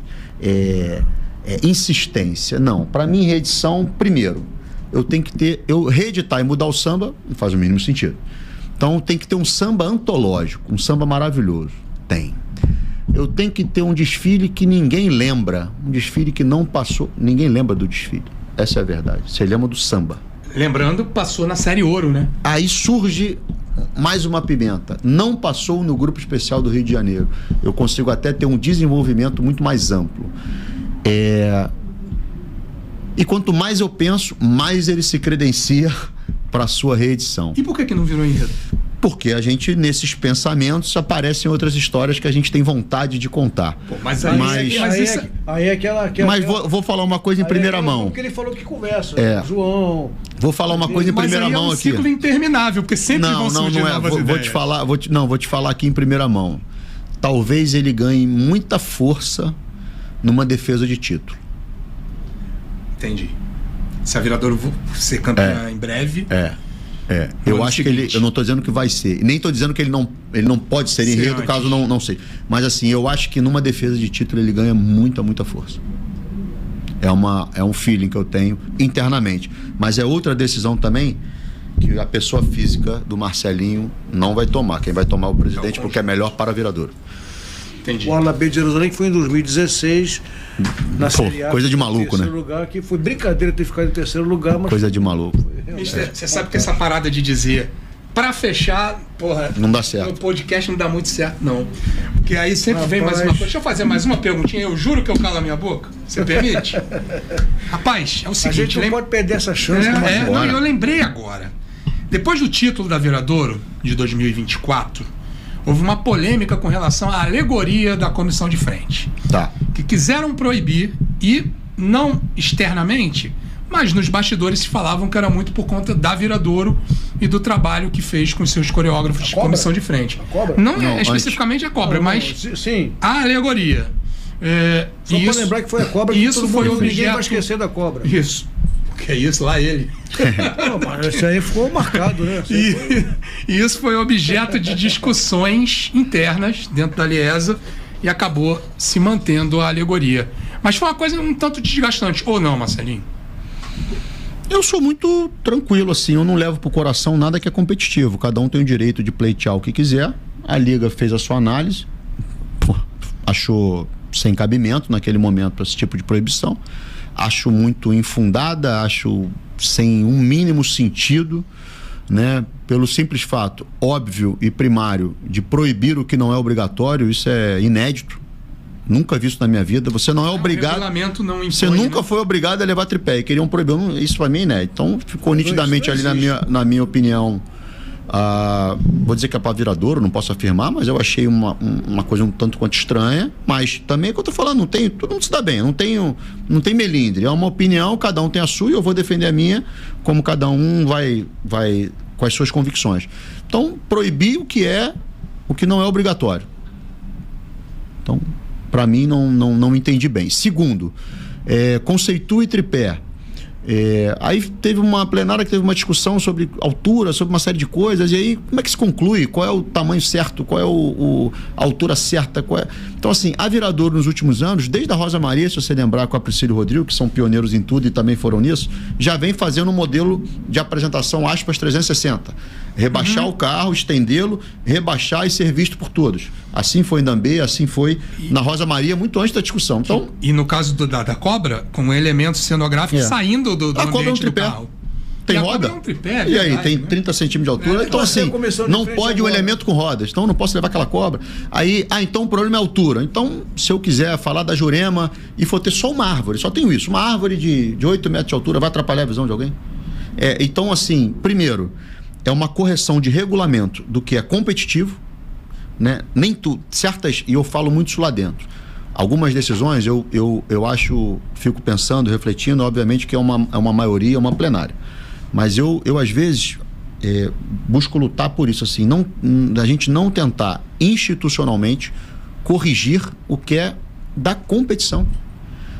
Insistência. Não, para mim reedição, primeiro, eu reeditar e mudar o samba não faz o mínimo sentido. Então tem que ter um samba antológico, um samba maravilhoso. Tem. Eu tenho que ter um desfile que ninguém lembra, um desfile que não passou, ninguém lembra do desfile. Essa é a verdade. Você lembra do samba. Lembrando, passou na série Ouro, né? Aí surge mais uma pimenta. Não passou no Grupo Especial do Rio de Janeiro. Eu consigo até ter um desenvolvimento muito mais amplo. E quanto mais eu penso, mais ele se credencia para a sua reedição. E por que não virou enredo? Porque a gente, nesses pensamentos, aparecem outras histórias que a gente tem vontade de contar. Pô, mas vou falar uma coisa em primeira mão. Porque ele falou que conversa. João. Vou falar uma coisa em primeira mão aqui. É um ciclo interminável, porque sempre vão surgir novas ideias. Vou te falar aqui em primeira mão. Talvez ele ganhe muita força numa defesa de título. Entendi. Se a Viradouro ser campeã em breve. Eu acho que eu não estou dizendo que vai ser. Nem estou dizendo que ele não pode ser enredo, caso não sei. Mas assim, eu acho que numa defesa de título ele ganha muita força. É um feeling que eu tenho internamente. Mas é outra decisão também que a pessoa física do Marcelinho não vai tomar. Quem vai tomar é o presidente, porque é melhor para a Viradouro. Entendi. O Alabê de Jerusalém, que foi em 2016 na Série A, coisa de maluco, né? Lugar, que foi brincadeira ter ficado em terceiro lugar, mas coisa de maluco. Você sabe que essa parada de dizer pra fechar, porra, não dá certo. No podcast não dá muito certo, não. Porque aí sempre vem mais uma coisa. Deixa eu fazer mais uma perguntinha. Eu juro que eu calo a minha boca. Você permite? Rapaz, é o seguinte. A gente não pode perder essa chance. Eu lembrei agora. Depois do título da Viradouro de 2024, houve uma polêmica com relação à alegoria da comissão de frente. Tá. Que quiseram proibir e não externamente, mas nos bastidores se falavam que era muito por conta da Viradouro e do trabalho que fez com seus coreógrafos de comissão de frente. A cobra? Não especificamente a cobra, mas sim. a alegoria. Só para lembrar que foi a cobra que isso foi objeto... Ninguém vai esquecer da cobra. Isso. Que é isso, lá ele. Mas isso aí ficou marcado, né? E isso foi objeto de discussões internas dentro da Liesa e acabou se mantendo a alegoria. Mas foi uma coisa um tanto desgastante, ou não, Marcelinho? Eu sou muito tranquilo, assim, eu não levo pro coração nada que é competitivo. Cada um tem o direito de pleitear o que quiser. A Liga fez a sua análise, achou sem cabimento naquele momento esse tipo de proibição. Acho muito infundada, acho sem um mínimo sentido, né? Pelo simples fato, óbvio e primário, de proibir o que não é obrigatório. Isso é inédito. Nunca vi isso na minha vida. Você não é obrigado. O regulamento não impõe, você nunca foi obrigado a levar tripé. E queriam proibir. Isso para mim é inédito. Então ficou nitidamente ali na minha opinião Vou dizer que é para Viradouro, não posso afirmar, mas eu achei uma coisa um tanto quanto estranha. Mas também é o que eu tô falando, todo mundo se dá bem, não tem melindre. É uma opinião, cada um tem a sua e eu vou defender a minha, como cada um vai com as suas convicções. Então, proibir o que não é obrigatório. Então, para mim, não entendi bem. Segundo, conceitue tripé. Aí teve uma plenária que teve uma discussão sobre altura, sobre uma série de coisas, e aí como é que se conclui? Qual é o tamanho certo? Qual é a altura certa? Então, assim, a Viradouro nos últimos anos, desde a Rosa Maria, se você lembrar, com a Priscila e o Rodrigo, que são pioneiros em tudo e também foram nisso, já vem fazendo um modelo de apresentação aspas 360. Rebaixar o carro, estendê-lo, rebaixar e ser visto por todos. Assim foi em Dambê, assim foi na Rosa Maria, muito antes da discussão. Então, e no caso da cobra, com elementos cenográficos saindo do ambiente do carro. Tem roda? É um tripé, e aí, tem 30 centímetros de altura. Então, assim, não pode um elemento com rodas. Então, não posso levar aquela cobra. Aí, então o problema é a altura. Então, se eu quiser falar da Jurema e for ter só uma árvore, só tenho isso, uma árvore de 8 metros de altura, vai atrapalhar a visão de alguém? Então, assim, primeiro, é uma correção de regulamento do que é competitivo, né? Nem tudo, certas, e eu falo muito isso lá dentro. Algumas decisões eu acho, fico pensando, refletindo, obviamente que é uma maioria, uma plenária. Mas eu às vezes busco lutar por isso, assim, a gente não tentar institucionalmente corrigir o que é da competição,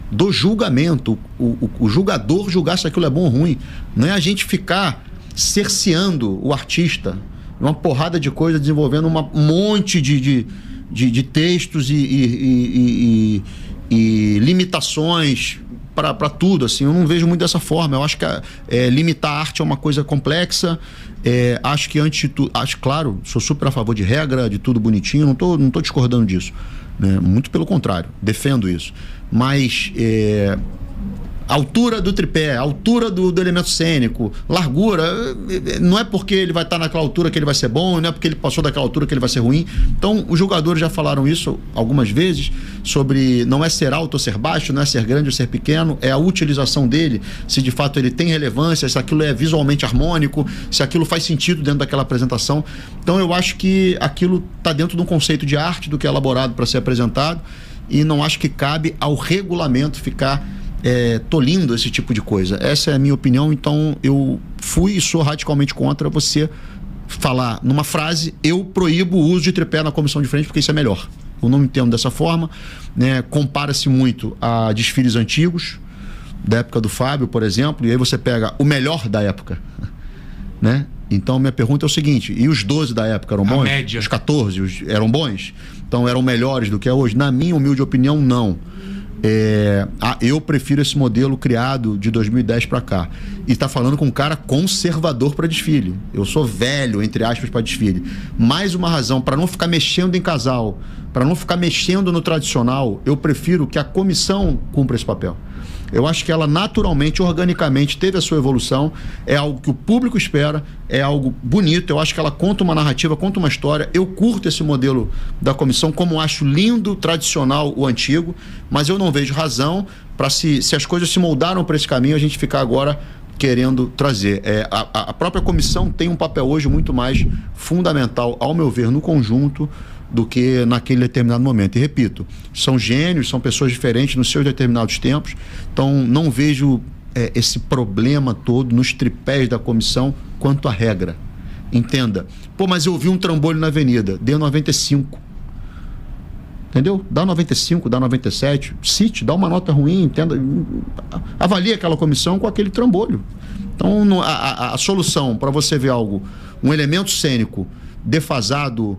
do julgamento, o julgador julgar se aquilo é bom ou ruim. Não é a gente ficar cerceando o artista, uma porrada de coisa, desenvolvendo um monte de textos e limitações para tudo, assim. Eu não vejo muito dessa forma. Eu acho que limitar a arte é uma coisa complexa. Acho que antes de tudo, claro, sou super a favor de regra, de tudo bonitinho, não tô discordando disso, né? Muito pelo contrário, defendo isso. Mas altura do tripé, altura do elemento cênico, largura, não é porque ele vai estar naquela altura que ele vai ser bom, não é porque ele passou daquela altura que ele vai ser ruim. Então, os jogadores já falaram isso algumas vezes, sobre não é ser alto ou ser baixo, não é ser grande ou ser pequeno, é a utilização dele, se de fato ele tem relevância, se aquilo é visualmente harmônico, se aquilo faz sentido dentro daquela apresentação. Então, eu acho que aquilo está dentro de um conceito de arte, do que é elaborado para ser apresentado, e não acho que cabe ao regulamento ficar tolindo esse tipo de coisa. Essa é a minha opinião. Então eu fui e sou radicalmente contra você falar numa frase: eu proíbo o uso de tripé na comissão de frente porque isso é melhor. Eu não entendo dessa forma, né? Compara-se muito a desfiles antigos da época do Fábio, por exemplo, e aí você pega o melhor da época, né? Então minha pergunta é o seguinte: e os 12 da época eram bons? Média. Os 14 eram bons? Então eram melhores do que é hoje? Na minha humilde opinião, não. Eu prefiro esse modelo criado de 2010 para cá. E tá falando com um cara conservador para desfile. Eu sou velho, entre aspas, para desfile. Mais uma razão para não ficar mexendo em casal, para não ficar mexendo no tradicional. Eu prefiro que a comissão cumpra esse papel. Eu acho que ela naturalmente, organicamente teve a sua evolução, é algo que o público espera, é algo bonito. Eu acho que ela conta uma narrativa, conta uma história. Eu curto esse modelo da comissão, como acho lindo, tradicional, o antigo, mas eu não vejo razão para, se as coisas se moldaram para esse caminho, a gente ficar agora querendo trazer. A própria comissão tem um papel hoje muito mais fundamental, ao meu ver, no conjunto, do que naquele determinado momento. E repito, são gênios, são pessoas diferentes nos seus determinados tempos, então não vejo esse problema todo nos tripés da comissão quanto à regra. Entenda. Pô, mas eu vi um trambolho na avenida, dê 95. Entendeu? Dá 95, dá 97, cite, dá uma nota ruim, entenda, avalie aquela comissão com aquele trambolho. Então, a solução para você ver algo, um elemento cênico defasado,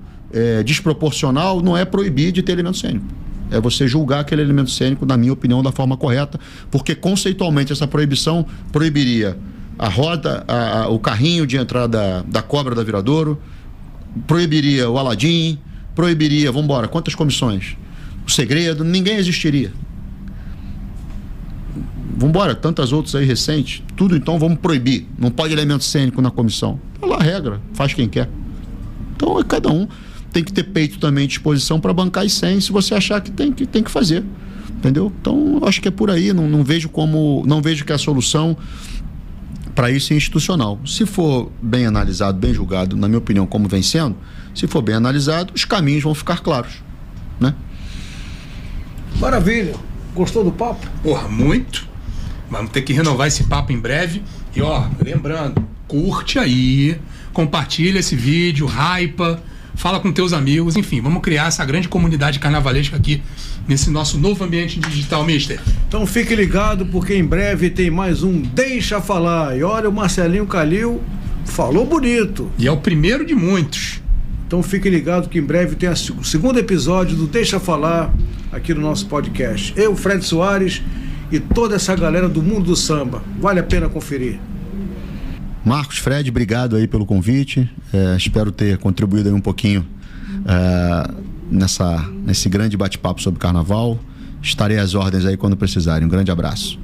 desproporcional, não é proibir de ter elemento cênico. É você julgar aquele elemento cênico, na minha opinião, da forma correta, porque conceitualmente essa proibição proibiria a roda, o carrinho de entrada da cobra da Viradouro, proibiria o Aladim, proibiria, vambora, quantas comissões? O segredo, ninguém existiria. Vambora, tantas outras aí recentes, tudo então vamos proibir. Não pode elemento cênico na comissão. É lá a regra, faz quem quer. Então cada um tem que ter peito também, disposição para bancar as 100, se você achar que tem que fazer, entendeu? Então eu acho que é por aí, não vejo que a solução para isso é institucional. Se for bem analisado, bem julgado, na minha opinião, como vem sendo, se for bem analisado, os caminhos vão ficar claros, né? Maravilha. Gostou do papo? Porra, muito. Vamos ter que renovar esse papo em breve. E ó, lembrando, curte aí, compartilha esse vídeo, hypa, fala com teus amigos, enfim, vamos criar essa grande comunidade carnavalesca aqui nesse nosso novo ambiente digital, mister. Então fique ligado, porque em breve tem mais um Deixa Falar. E olha, o Marcelinho Calil falou bonito. E é o primeiro de muitos. Então fique ligado que em breve tem o segundo episódio do Deixa Falar aqui no nosso podcast. Eu, Fred Soares e toda essa galera do mundo do samba. Vale a pena conferir. Marcos, Fred, obrigado aí pelo convite. Espero ter contribuído aí um pouquinho nesse grande bate-papo sobre carnaval. Estarei às ordens aí quando precisarem. Um grande abraço.